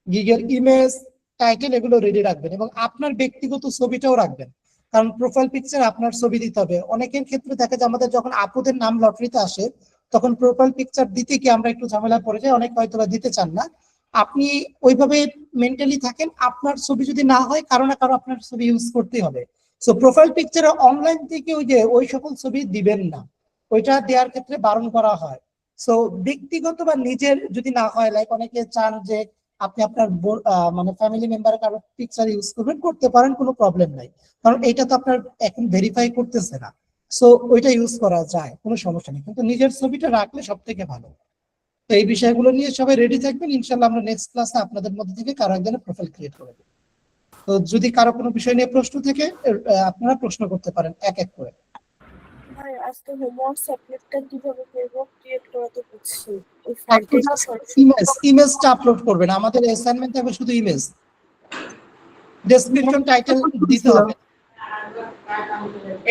গিগের ইমেজ, টাইটেল এগুলো রেডি রাখবেন, এবং আপনার ব্যক্তিগত ছবিটাও রাখবেন, কারণ প্রোফাইল পিকচার আপনার ছবি দিতে হবে। অনেকের ক্ষেত্রে দেখা যায় আমাদের যখন আপুদের নাম লটারিতে আসে তখন প্রোফাইল পিকচার দিতে গিয়ে আমরা একটু ঝামেলা পড়ে যাই, অনেকে হয়তো দিতে চান না। আপনি ওইভাবে মেন্টালি থাকেন, আপনার ছবি যদি না হয় কারো না কারো আপনার ছবি ইউজ করতে হবে। সো প্রোফাইল পিকচারে অনলাইন থেকে ওই সকল ছবি দিবেন না, ওইটা দেওয়ার ক্ষেত্রে বারণ করা হয়। সো ব্যক্তিগত বা নিজের যদি না হয়, লাইক অনেকে চান যে আপনি আপনার মানে ফ্যামিলি মেম্বারের কারো পিকচার ইউজ করবেন, করতে পারেন, কোনো প্রবলেম নাই, কারণ এটা তো আপনার এখন ভেরিফাই করতেছে না। সো ওইটা ইউজ করা যায়, কোনো সমস্যা নেই, কিন্তু নিজের ছবিটা রাখলে সব থেকে ভালো। তো এই বিষয়গুলো নিয়ে সবাই রেডি থাকবেন, ইনশাআল্লাহ আমরা নেক্সট ক্লাসে আপনাদের মধ্যে থেকে কারো একজনের প্রোফাইল ক্রিয়েট করে দেব। তো যদি কারো কোনো বিষয় নিয়ে প্রশ্ন থাকে আপনারা প্রশ্ন করতে পারেন এক এক করে। ভাই আজকে হোমওয়ার্ক সাবজেক্টটা কিভাবে করব, ক্রিয়েট করাতে বুঝছি। ওই ফাইলটা ইমেজটা আপলোড করবেন, আমাদের অ্যাসাইনমেন্ট থাকবে শুধু ইমেজ, ডেসক্রিপশন টাইটেল দিতে হবে।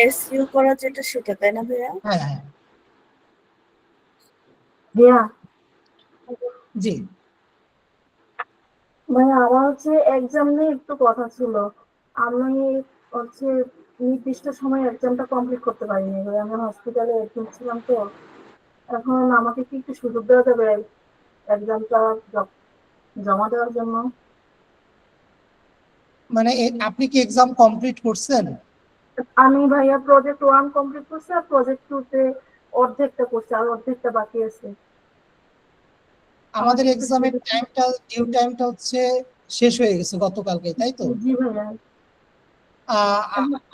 এসইও করা যেটা সেটা, তাই না ভাইয়া? হ্যাঁ হ্যাঁ, ভাইয়া জি। ভাইয়া আমার হচ্ছে এক্সাম নিয়ে একটু কথা ছিল। আমি হচ্ছে নির্দিষ্ট সময়ে এক্সামটা কমপ্লিট করতে পারিনি ভাই, আমি হসপিটালে অ্যাডমিট ছিলাম তো। এখন আমাকে কি একটু সুযোগ দেওয়া যাবে এক্সামটা জমা দেওয়ার জন্য? মানে আপনি কি এক্সাম কমপ্লিট করছেন? আমি ভাইয়া প্রজেক্ট 1 কমপ্লিট করছি, আর প্রজেক্ট 2 তে অর্ধেকটা করছি, আর অর্ধেকটা বাকি আছে। আমাদের একটু এক্সামের সুযোগ- টাইমটা, ডিউ টাইমটা হচ্ছে শেষ হয়ে গেছে গতকালকে, তাই তো? জি ভাইয়া।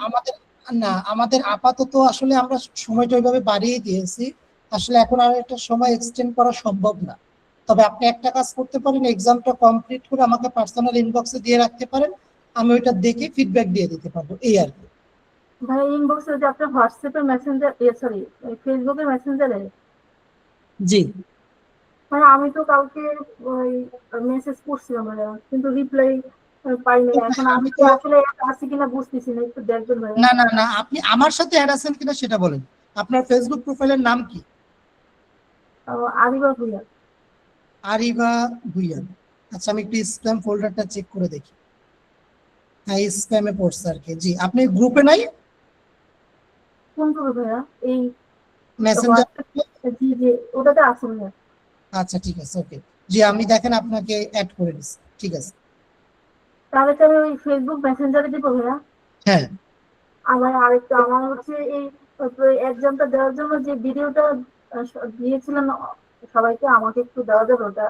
আমাদের না, আমাদের আপাতত আসলে আমরা সময়টা ওইভাবে বাড়িয়ে দিয়েছি। আসলে এখন আর একটা সময় এক্সটেন্ড করা সম্ভব না। তবে আপনি একটা কাজ করতে পারেন, এক্সামটা কমপ্লিট করে আমাকে পার্সোনাল ইনবক্সে দিয়ে রাখতে পারেন, আমি ওইটা দেখে ফিডব্যাক দিয়ে দিতে পারবো, এই আর কি। ভাইয়া ইনবক্সে যে আপনার হোয়াটসঅ্যাপের মেসেঞ্জার, সরি ফেসবুকের মেসেঞ্জারে, জি। মানে আমি তো কালকে ওই মেসেজ করছিলাম ভাইয়া, কিন্তু রিপ্লাই পাইনি। এখন আমি আমি তো তো আসলে আছি কিনা বুঝতেছি না, একটু দেখবেন ভাইয়া। না না না, আপনি আমার সাথে অ্যাড আছেন কিনা সেটা বলেন। আপনার ফেসবুক প্রোফাইলের নাম কি? আরিবা ভুইয়া। আরিবা ভুইয়া। আচ্ছা, আমি একটু স্প্যাম ফোল্ডারটা চেক করে দেখি। হ্যাঁ, স্প্যামে পড়ছে আর কি। জি, আপনি গ্রুপে নাই? কোন করবে ভাইয়া? এই মেসেঞ্জার? হোয়াটসঅ্যাপ, জি জি ওটাতে আছে ভাইয়া। আচ্ছা, ঠিক আছে, ওকে। জি, আমি দেখেন আপনাকে অ্যাড করে দিচ্ছি। ঠিক আছে। তাহলে তো আমি ওই ফেসবুক মেসেঞ্জারে দিব ভাইয়া। হ্যাঁ, আমার আরেকটা, আমার হচ্ছে এই এক্সামটা দেওয়ার জন্য যে ভিডিওটা দিয়েছিলেন সবাইকে, আমাকে একটু দেওয়া যাবে ওটা?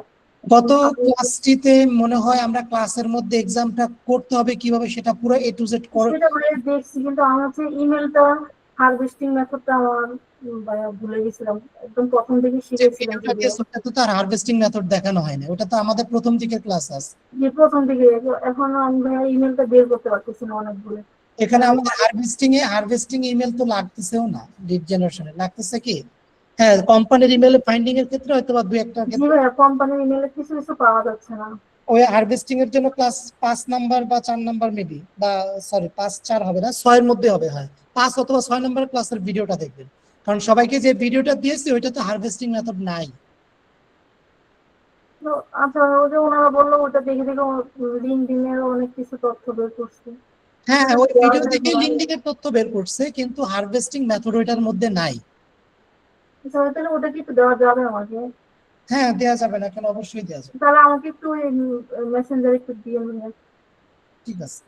গত আমি ক্লাসটিতে মনে হয় আমরা ক্লাসের মধ্যে এক্সামটা করতে হবে কিভাবে সেটা পুরো A to Z করে। সেটা ভাইয়া দেখছি, কিন্তু আমার হচ্ছে ইমেলটা হারভেস্টিং মেথডটা আমার ভাইয়া ভুলে গেছিলাম। একদম প্রথম থেকে যে শিখেছিলাম ভিডিওটা যদিও, দিয়েছে ওটা তো তার হারভেস্টিং মেথড দেখানো হয় না, ওটা তো আমাদের প্রথম দিকের ক্লাস আছে। যে প্রথম থেকে। এখন আমি ভাইয়া ইমেলটা বের করতে পারতেছি না অনেক ভুলে। এখানে আমাদের হারভেস্টিং ইমেল তো লাগতেছেও না, লিড জেনারেশনে লাগতেছে কি, হ্যাঁ, কোম্পানির ইমেল ফাইন্ডিং এর ক্ষেত্রে হয়তো বা দুই একটা জি ক্ষেত্রে ভাইয়া, কোম্পানির ইমেলে কিছু কিছু পাওয়া যাচ্ছে না। ওই হারভেস্টিং এর জন্য ক্লাস 5 নাম্বার বা 4 নাম্বার মেবি, বা সরি 5-4 হবে না, 6-এর মধ্যে হবে, হয় 5 অথবা 6 নাম্বার ক্লাসের ভিডিওটা দেখবেন। কারণ সবাইকে যে ভিডিওটা দিয়েছি ওইটা তো হারভেস্টিং মেথড নাই। তো আচ্ছা, ওই যে ওনারা বললো ওটা দেখে দেখে লিঙ্কডইন এর অনেক কিছু তথ্য বের করছে। হ্যাঁ হ্যাঁ, ওই দেওয়া ভিডিও যায় থেকে না? লিঙ্কডিন এর তথ্য বের করছে, কিন্তু হারভেস্টিং মেথড ওইটার মধ্যে নাই। আচ্ছা, তাহলে ওটা কি একটু দেওয়া যাবে আমাকে? হ্যাঁ, দেওয়া যাবে না কেন, অবশ্যই দেওয়া যাবে। তাহলে আমাকে একটু মেসেঞ্জারে একটু দিয়ে দিন। ঠিক আছে।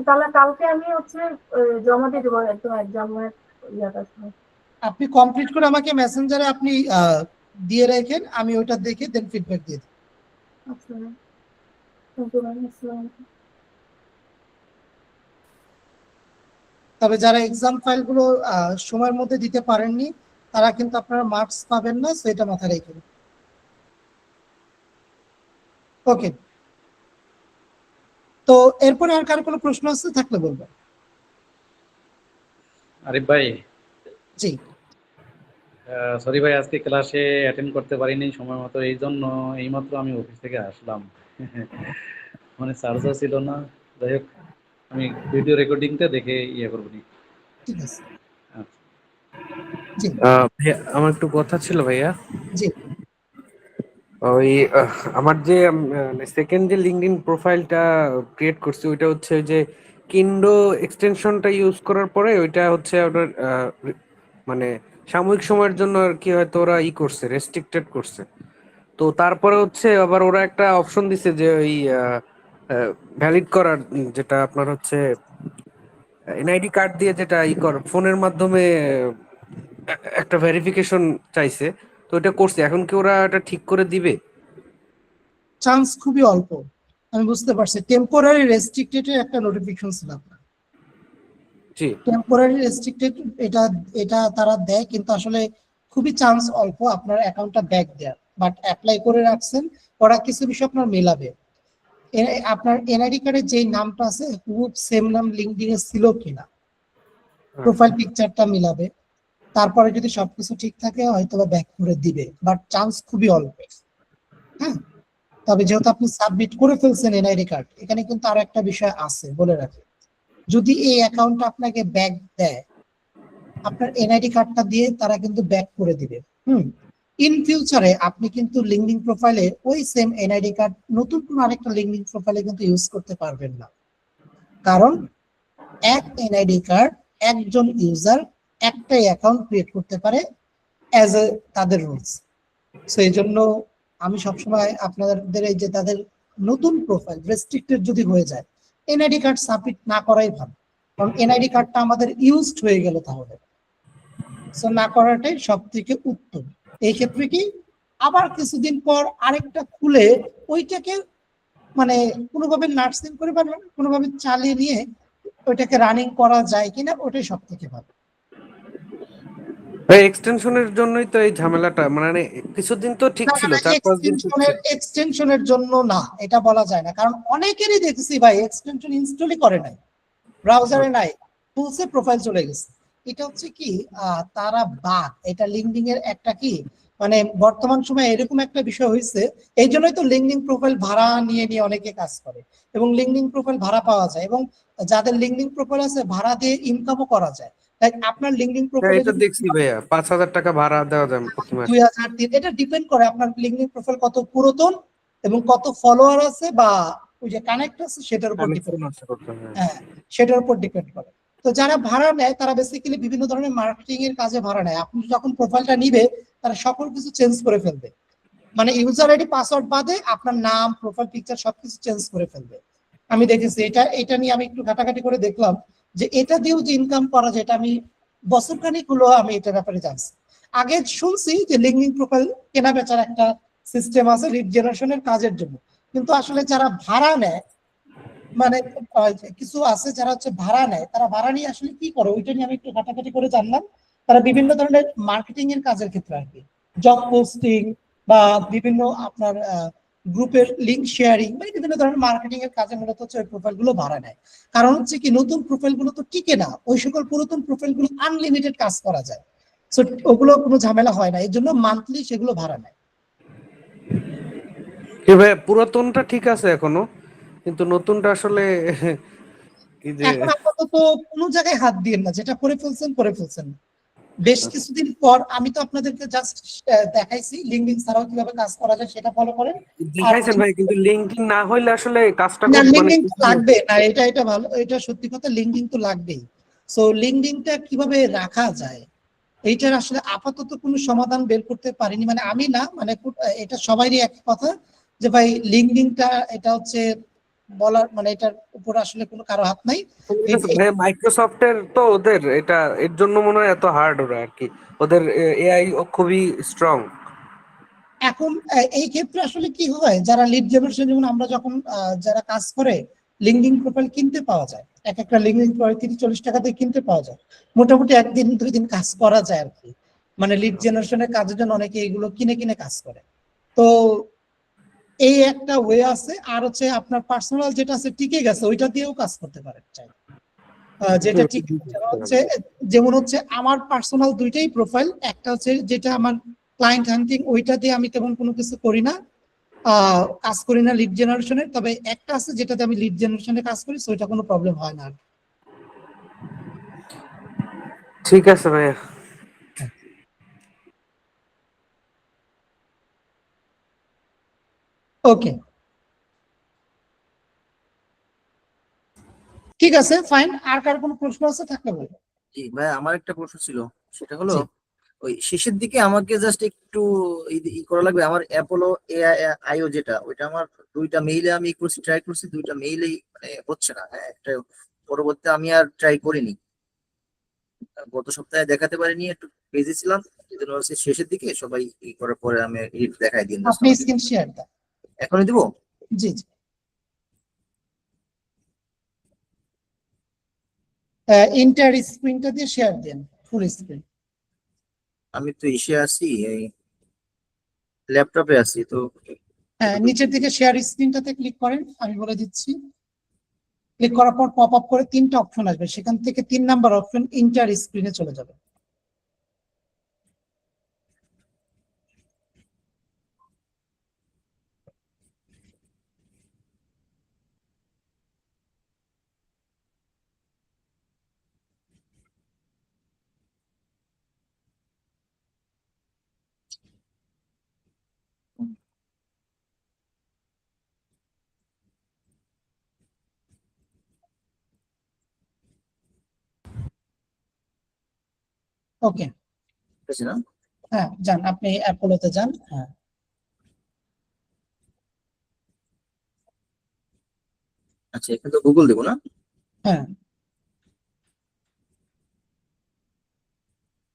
তাহলে কালকে আমি হচ্ছে জমা দিয়ে দেবো একদম এক্সামের ইয়াটা সময়। আপনি কমপ্লিট করে আমাকে মেসেঞ্জারে আপনি দিয়ে রাখেন, আমি ওইটা দেখে দেন ফিডব্যাক দিয়ে দিই। আচ্ছা, থ্যাংক ইউ ম্যাম, আসসালামু আলাইকুম। তবে যারা এক্সাম ফাইলগুলো সময়ের মধ্যে দিতে পারেননি তারা কিন্তু আপনারা মার্কস পাবেন না, সেটা মাথায় রেখে। ওকে, তো এরপরে আর কারো কোনো প্রশ্ন আছে থাকলে বলবেন। আরিফ ভাই, জি। সরি ভাই, আজকে ক্লাসে অ্যাটেন্ড করতে পারিনি সময় মতো, এই জন্য এইমাত্র আমি অফিস থেকে আসলাম। মানে চার্জও ছিল না। যাই হোক, আমি ভিডিও রেকর্ডিংটা দেখে ইয়ে করবো নি। ঠিক আছে। আচ্ছা। জি ভাইয়া, আমার একটু কথা ছিল ভাইয়া। জি। ওই আমার যে সেকেন্ড যে লিঙ্কডইন প্রোফাইলটা ক্রিয়েট করছি ওইটা হচ্ছে ওই যে কিন্ডো এক্সটেনশনটা ইউজ করার পরে ওইটা হচ্ছে আপনার মানে সাময়িক সময়ের জন্য আর কি হয়তো ওরা করছে, রেস্ট্রিক্টেড করছে। তো তারপরে হচ্ছে আবার ওরা একটা অপশন দিছে যে ওই ভ্যালিড করার, যেটা আপনার হচ্ছে এনআইডি কার্ড দিয়ে যেটা কর ফোনের মাধ্যমে একটা ভেরিফিকেশন চাইছে। তো এটা করছে, এখন কি ওরা এটা ঠিক করে দিবে? চান্স খুবই অল্প। আমি বুঝতে পারছি, টেম্পোরারি রেস্ট্রিক্টেড এর একটা নোটিফিকেশন ছিল আপনার। জি। টেম্পোরারি রেস্ট্রিক্টেড, এটা এটা তারা দেয়, কিন্তু আসলে খুবই চান্স অল্প আপনার অ্যাকাউন্টটা ব্যাক দেয়ার। বাট অ্যাপ্লাই করে রাখছেন, ওরা কিছু বিষয় আপনার মেলাবে। আপনার এনআইডি কার্ডে যেই নামটা আছে হুবহু সেম নাম লিঙ্কডইন এ ছিল কিনা, প্রোফাইল পিকচারটা মিলাবে। তারপরে যদি সবকিছু ঠিক থাকে হয়তো বা ব্যাক করে দিবে, বাট চান্স খুবই অল্প। হ্যাঁ, তবে যেহেতু আপনি সাবমিট করে ফেলছেন এনআইডি কার্ড, এখানে কিন্তু আরো একটা বিষয় আছে বলে রাখি। যদি এই অ্যাকাউন্টটা আপনাকে ব্যাক দেয়, আপনার এনআইডি কার্ডটা দিয়ে তারা কিন্তু ব্যাক করে দিবে। ইন ফিউচারে আপনি কিন্তু লিঙ্কডিন প্রোফাইলে ওই সেম এনআইডি কার্ড নতুন কোনো আরেকটা লিঙ্কডিন প্রোফাইলে কিন্তু ইউজ করতে পারবেন না, কারণ এক এনআইডি কার্ড একজন ইউজার একটাই অ্যাকাউন্ট ক্রিয়েট করতে পারে অ্যাজ এ তাদের রুলস। সো এই জন্য আমি সবসময় আপনাদের এই যে তাদের নতুন প্রোফাইল রেস্ট্রিক্টেড যদি হয়ে যায়, এনআইডি কার্ড সাবমিট না করাই ভালো, কারণ এনআইডি কার্ডটা আমাদের ইউজড হয়ে গেল তাহলে। সো না করাটাই সব থেকে উত্তম। এই ক্ষেত্রে কি আবার কিছুদিন পর আরেকটা খুলে ওইটাকে মানে কোনোভাবে নার্সিং করে বা কোনোভাবে চালিয়ে নিয়ে ওইটাকে রানিং করা যায় কিনা, ওটাই সব থেকে ভালো। ভাই এক্সটেনশনের জন্যই তো এই ঝামেলাটা, মানে কিছুদিন তো ঠিক ছিল, 4-5 দিন ঠিক ছিল। এক্সটেনশনের জন্য না, এটা বলা যায় না, কারণ অনেকেরই দেখছি ভাই এক্সটেনশন ইনস্টলই করে নাই, ব্রাউজারে নাই, টুলসে প্রোফাইল চলে গেছে। এটা হচ্ছে কি তারা বাগ, এটা লিঙ্কডিন এর একটা কি মানে বর্তমান সময়ে এরকম একটা বিষয় হয়েছে, এই জন্যই তো লিঙ্কডিন প্রোফাইল ভাড়া নিয়ে নিয়ে অনেকে কাজ করে, এবং লিঙ্কডিন প্রোফাইল ভাড়া পাওয়া যায়, এবং যাদের লিঙ্কডিন প্রোফাইল আছে ভাড়া দিয়ে ইনকামও করা যায়। তাই আপনার লিঙ্কডিন হ্যাঁ, প্রোফাইলে এটা দেখছি ভাইয়া, 5,000 টাকা ভাড়া দেওয়া যায় প্রতি মাসে। 2003, এটা ডিপেন্ড করে আপনার লিঙ্কডিন প্রোফাইল কত পুরাতন এবং কত ফলোয়ার আছে বা ওই যে কানেক্ট আছে সেটার উপর ডিপেন্ড। হ্যাঁ, সেটার উপর ডিপেন্ড করে। তো যারা ভাড়া নেয় তারা বেসিক্যালি বিভিন্ন ধরনের মার্কেটিং এর কাজে ভাড়া নেয়। আপনি যখন প্রোফাইলটা নিবে তারা সকল কিছু চেঞ্জ করে ফেলবে, মানে ইউজার আইডি পাসওয়ার্ড বাদে আপনার নাম, প্রোফাইল পিকচার সবকিছু চেঞ্জ করে ফেলবে। আমি দেখেছি এটা নিয়ে আমি একটু ঘাটাঘাটি করে দেখলাম যে এটা দিয়েও যে ইনকাম করা যায়, এটা আমি বছরখানিক হলো আমি এটা ব্যাপারে জানছি। আগে শুনছি যে লিঙ্কডিন প্রোফাইল কেনা বেচার একটা সিস্টেম আছে লিড জেনারেশনের কাজের জন্য, কিন্তু আসলে যারা ভাড়া নেয় মানে কিছু আছে যারা হচ্ছে ভাড়া নেয়, তারা ভাড়া নিয়ে আসলে কি করে ওইটা নিয়ে আমি একটু ঘাটাঘাটি করে জানলাম। তারা বিভিন্ন ধরনের মার্কেটিং এর কাজের ক্ষেত্রে আর কি, জব পোস্টিং বা বিভিন্ন আপনার গ্রুপের লিঙ্ক শেয়ারিং বা বিভিন্ন ধরনের মার্কেটিং এর কাজে মূলত হচ্ছে ওই প্রোফাইল গুলো ভাড়া নেয়। কারণ হচ্ছে কি নতুন প্রোফাইল গুলো তো টিকে না, ওই সকল পুরাতন প্রোফাইল গুলো আনলিমিটেড কাজ করা যায়, সো ওগুলো কোনো ঝামেলা হয় না, এই জন্য মান্থলি সেগুলো ভাড়া নেয়। কি ভাই, পুরাতনটা ঠিক আছে এখনো, কিন্তু নতুনটা আসলে কি যে এখন আপাতত কোনো জায়গায় হাত দিয়ে না, যেটা করে ফেলছেন করে ফেলছেন। বেশ কিছুদিন পর আমি তো আপনাদেরকে জাস্ট দেখাইছি লিঙ্কডিন ছাড়াও কিভাবে কাজ করা যায়, সেটা ফলো করেন। আর দেখাইছেন ভাই, কিন্তু লিঙ্কডিন না হইলে আসলে কাজটা না, মানে লিঙ্কডিন তো লাগবে না, এটা ভালো, এটা সত্যি কথা, লিঙ্কডিন তো লাগবেই। সো লিঙ্কডিনটা কিভাবে রাখা যায় এইটার আসলে আপাতত কোনো সমাধান বের করতে পারিনি, মানে আমি না, মানে এটা সবারই এক কথা যে ভাই লিঙ্কডিনটা এটা হচ্ছে বলার মানে এটার উপর আসলে কোনো কারো হাত নাই। মাইক্রোসফটের তো ওদের এটা এর জন্য মনে হয় এত হার্ড ওরা আর কি, ওদের এআই খুবই স্ট্রং। এখন এই ক্ষেত্রে আসলে কি হয়, যারা লিড জেনারেশন, যেমন আমরা যখন যারা কাজ করে লিঙ্কডিন প্রোফাইল কিনতে পাওয়া যায়, এক একটা লিঙ্কডিন 30-40 টাকা দিয়ে কিনতে পাওয়া যায়, মোটামুটি 1-2 দিন কাজ করা যায় আর কি। মানে লিড জেনারেশনের কাজের জন্য অনেকে এগুলো কিনে কিনে কাজ করে। তো এই একটা ওয়ে আছে, আর হচ্ছে আপনার পার্সোনাল যেটা আছে টিকে গেছে ওইটা দিয়েও কাজ করতে পারেন চাই। যেটা ঠিক হচ্ছে, যেমন হচ্ছে আমার পার্সোনাল দুইটাই প্রোফাইল, একটা হচ্ছে যেটা আমার ক্লায়েন্ট হান্টিং, ওইটা দিয়ে আমি তেমন কোনো কিছু করি না, কাজ করি না লিড জেনারেশনের, তবে একটা আছে যেটাতে আমি লিড জেনারেশনে কাজ করি, সো এটা কোনো প্রবলেম হয় না। ঠিক আছে ভাইয়া। ওকে, ঠিক আছে, ফাইন। আর কার কোনো প্রশ্ন আছে থাকলে বলুন। জি ভাই, আমার একটা প্রশ্ন ছিল, সেটা হলো জি। ওই শেষের দিকে আমাকে জাস্ট একটু ই করা লাগবে। আমার অ্যাপোলো আইও যেটা, ওইটা আমার দুইটা মেইলে আমি করছি, ট্রাই করছি, দুইটা মেইলেই মানে হচ্ছে না। হ্যাঁ, একটা পরবর্তীতে আমি আর ট্রাই করিনি, গত সপ্তাহে দেখাতে পারিনি, একটু বিজি ছিলাম, এই জন্য হচ্ছে শেষের দিকে সবাই ই করার পরে আমি দেখাই দিন just আপনি আমাকে। স্ক্রিন শেয়ার দেন। এখনই দিব? জি জি, ইন্টার স্ক্রিনটা দিয়ে শেয়ার দেন, ফুল স্ক্রিন। আমি তো ইসে আছি, এই ল্যাপটপে আছি তো। হ্যাঁ, নিচের দিকে শেয়ার স্ক্রিনটাতে ক্লিক করেন, আমি বলে দিচ্ছি। ক্লিক করার পর পপ আপ করে 3টা অপশন আসবে, সেখান থেকে 3 নাম্বার অপশন ইন্টার স্ক্রিনে চলে যাবে। ওকে, ঠিক আছে না? হ্যাঁ যান, আপনি অ্যাপোলোতে যান। হ্যাঁ আচ্ছা, এখানে তো গুগল দেবো না? হ্যাঁ,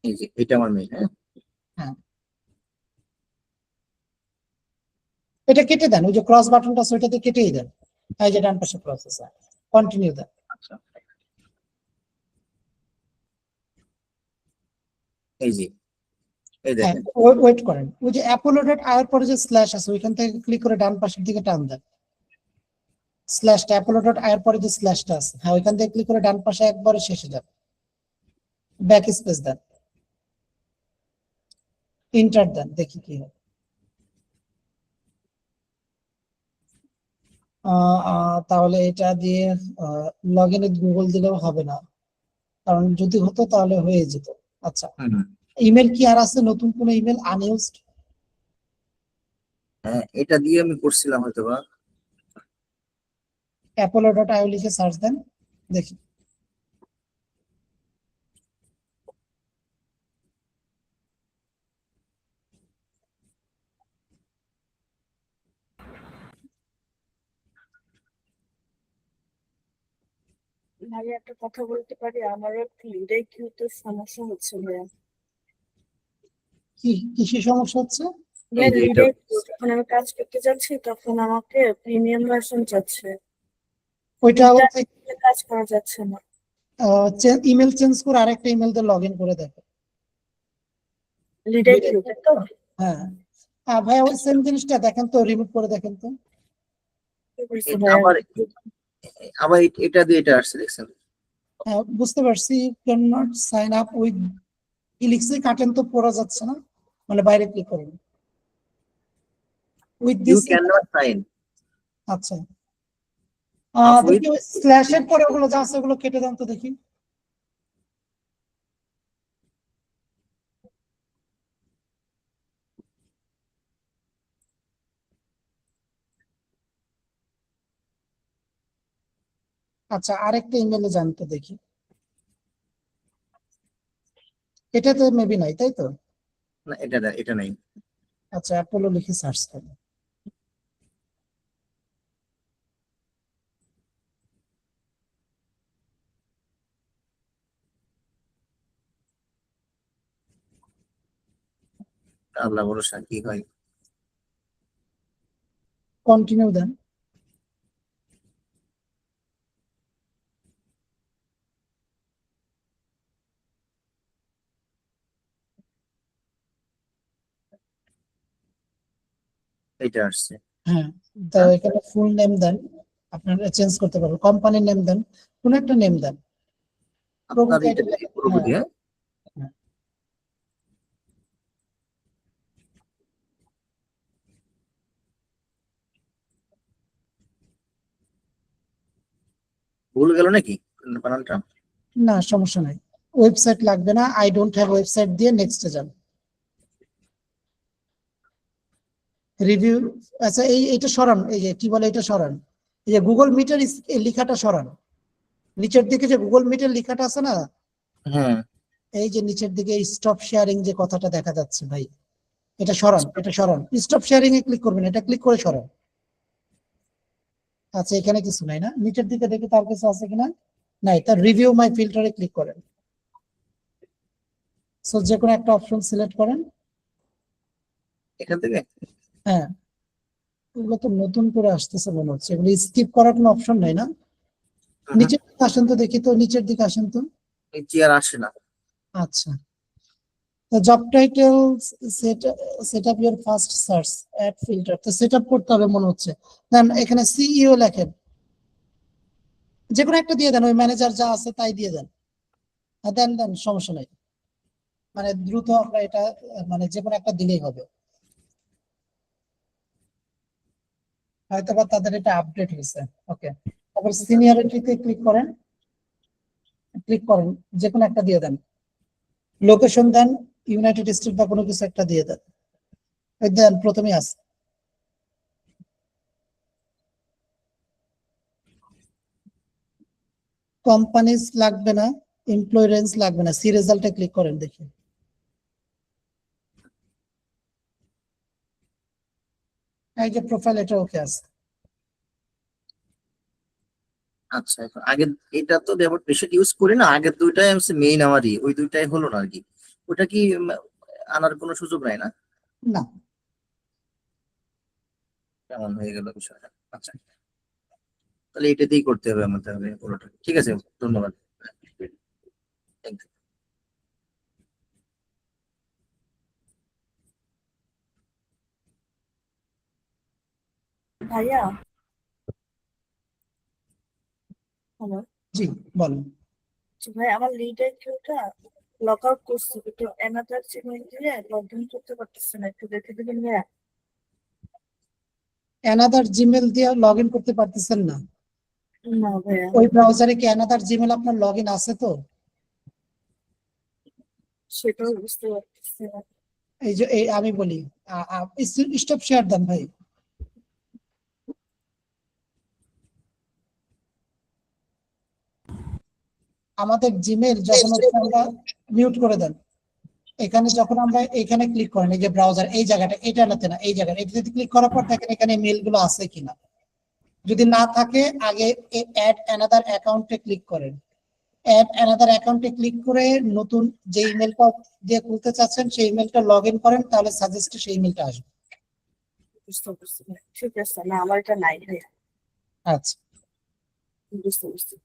এই যে এটা আমার মেইল। হ্যাঁ, হ্যাঁ এটা কেটে দেন, ওই যে ক্রস বাটনটা আছে ওইটাতে কেটেই দেন। এই যে ডান পাশে প্রসেস, কন্টিনিউ দেন। আচ্ছা, এই যে এই হ্যাঁ দেখেন, ওয়েট করেন, ওই যে apollo.ir পরে যে স্ল্যাশ আছে ওইখান থেকে ক্লিক করে ডান পাশের দিকে টান দেন। স্ল্যাশটা apollo.ir পরে যে স্ল্যাশটা আছে, হ্যাঁ ওইখান থেকে ক্লিক করে ডান পাশে একবারে শেষে যান, ব্যাক স্পেস দেন, এন্টার দেন, দেখি কি হয়। তাহলে এটা দিয়ে লগ ইনে গুগল দিলেও হবে না, কারণ যদি হতো তাহলে হয়ে যেত। আচ্ছা, ইমেল কি আর আছে, নতুন কোনো ইমেল আনইউজড? হ্যাঁ এটা দিয়ে আমি করছিলাম হয়তো বা। apollo.io লিখে সার্চ দেন, দেখি। ভাইয়া একটা কথা বলতে পারি, আমারও একটু লিডাই কিউতে সমস্যা হচ্ছে ভাইয়া। কি কিসের সমস্যা হচ্ছে? এই যে এটা লিডাই কিউ যখন আমি কাজ করতে যাচ্ছি তখন আমাকে প্রিমিয়াম ভার্সন চাচ্ছে, ওইটা ইন্টারনেটে কাজ করা যাচ্ছে না। ইমেল চেঞ্জ করে আরেকটা ইমেল দিয়ে লগ ইন করে দেখো। লিডাই কিউ তাই তো? হ্যাঁ ভাইয়া ওই সেম জিনিসটা দেখেন তো, রিমুভ করে দেখেন তো। আবার আবার এটা দিয়ে এটা আসছে, দেখছেন? হ্যাঁ বুঝতে পারছি, cannot sign up with ইলিক্সে কাটেন তো পড়া যাচ্ছে না, মানে বাইরে ক্লিক করুন with you this. Cannot sign আচ্ছা আপ উইথ। দেখি স্ল্যাশের পরে ওগুলো যা আছে ওগুলো কেটে দেন তো দেখি। আচ্ছা আরেকটা ইমেলে যান তো দেখি, এটাতে মেবি নাই তাই তো? না এটা নাই। আচ্ছা অ্যাপোলো লিখে সার্চ করুন। আল্লাহ ভরসা কি হয়। কন্টিনিউ দেন। এটা আসছে। হ্যাঁ তো এখানে ফুল নেম দেন, আপনারা চেঞ্জ করতে পারবেন, কোম্পানির নেম দেন, কোন একটা নেম দেন। আপনার এটা পুরোপুরি। হ্যাঁ, ভুল গেল নাকি বানানটা? না সমস্যা নাই, ওয়েবসাইট লাগবে না, আই ডোন্ট হ্যাভ ওয়েবসাইট দিয়ে নেক্সটে যান। রিভিউ, আচ্ছা এইটা সরান, এই যে কি বলে এটা সরান, এই যে গুগল মিটের লেখাটা সরান, নিচের দিকে যে গুগল মিটের লেখাটা আছে না, হ্যাঁ এই যে নিচের দিকে স্টপ শেয়ারিং যে কথাটা দেখা যাচ্ছে ভাই, এটা সরান, এটা সরান, স্টপ শেয়ারিং এ ক্লিক করবেন, এটা ক্লিক করে সরান। আচ্ছা এখানে কিছু নাই না, নিচের দিকে দেখে তার কিছু আছে কিনা, নাই, তার রিভিউ মাই ফিল্টারে ক্লিক করেন। সো যে কোনো একটা অপশন সিলেক্ট করেন এখান থেকে। হ্যাঁ এগুলো তো নতুন করে আসতেছে মনে হচ্ছে, এগুলো স্কিপ করার কোনো অপশন নাই না? নিচের দিকে আসেন তো দেখি, তো নিচের দিকে আসেন তো। নিচে আর আসে না। আচ্ছা তো job title set up your first search add filter, তো সেট আপ করতে হবে মনে হচ্ছে। দেন এখানে সিইও লেখেন, যে কোনো একটা দিয়ে দেন, ওই ম্যানেজার যা আছে তাই দিয়ে দেন। দেন দেন সমস্যা নাই, মানে দ্রুত আমরা এটা মানে যে কোনো একটা দিলেই হবে, হয়তো বা তাদের এটা আপডেট হয়েছে। ওকে, তারপর সিনিয়রিটিতে ক্লিক করেন, যে কোনো একটা দিয়ে দেন, লোকেশন দেন ইউনাইটেড স্টেট বা কোনো কিছু একটা দিয়ে দেন, ওই দেন প্রথমেই আছে। কোম্পানিজ লাগবে না, এমপ্লয় রেঞ্জ লাগবে না, সি রেজাল্টে ক্লিক করেন দেখি। এই যে প্রোফাইল, এটা ওকে আছে। আচ্ছা, এখন আগে এটা তো বেশি ইউজ করি না, আগের দুইটাই হচ্ছে মেইন আমারই, ওই দুইটাই হলো না আর কি। ওটা কি আনার কোনো সুযোগ নাই না? না, কেমন হয়ে গেল বিষয়টা? আচ্ছা, তাহলে এটাতেই করতে হবে আমার তাহলে পুরোটা। ঠিক আছে, ধন্যবাদ। Thank you. ভাইয়া, হ্যালো। জি বলুন। ভাই, আমার লিড অ্যাকাউন্টটা লক আউট করছি, কিন্তু অ্যানাদার জিমেইল দিয়ে লগ ইন করতে পারতেছি না, একটু দেখে দিবেন ভাইয়া? অ্যানাদার জিমেল দিয়ে লগ ইন করতে পারতেছেন না? না ভাইয়া, ওই ব্রাউজারে কি অ্যানাদার জিমেল আপনার লগ ইন আছে তো? সেটাও বুঝতে পারতেছি না। এই যে এই আমি বলি, স্টপ শেয়ার দেন ভাই। আমাদের জিমেল যখন হচ্ছে আমরা মিউট করে দেন, এখানে যখন আমরা এখানে ক্লিক করেন, এই যে ব্রাউজার, এই জায়গাটা, এটা না, এই জায়গাটা, এটাতে ক্লিক করার পর দেখেন এখানে মেইল গুলো আছে কিনা। যদি না থাকে, আগে অ্যাড অ্যানাদার অ্যাকাউন্টে ক্লিক করেন। অ্যাড অ্যানাদার অ্যাকাউন্টে ক্লিক করে নতুন যে ইমেলটা দিয়ে খুলতে চাচ্ছেন সেই ইমেলটা লগ ইন করেন, তাহলে সাজেস্টে সেই ইমেলটা আসবে। বুঝতে পারছি ভাই, ঠিক আছে। না, আমার এটা নাই ভাইয়া। আচ্ছা, বুঝতে পারছি।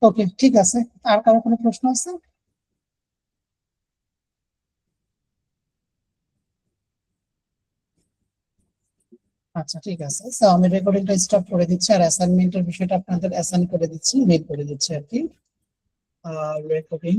ওকে, ঠিক আছে। আর কারো কোনো প্রশ্ন আছে? আচ্ছা, ঠিক আছে। তো আমি রেকর্ডিংটা স্টপ করে দিচ্ছি, আর অ্যাসাইনমেন্টের বিষয়টা আপনাদের অ্যাসাইন করে দিচ্ছি, মেল করে দিচ্ছি আর কি। রেকর্ডিং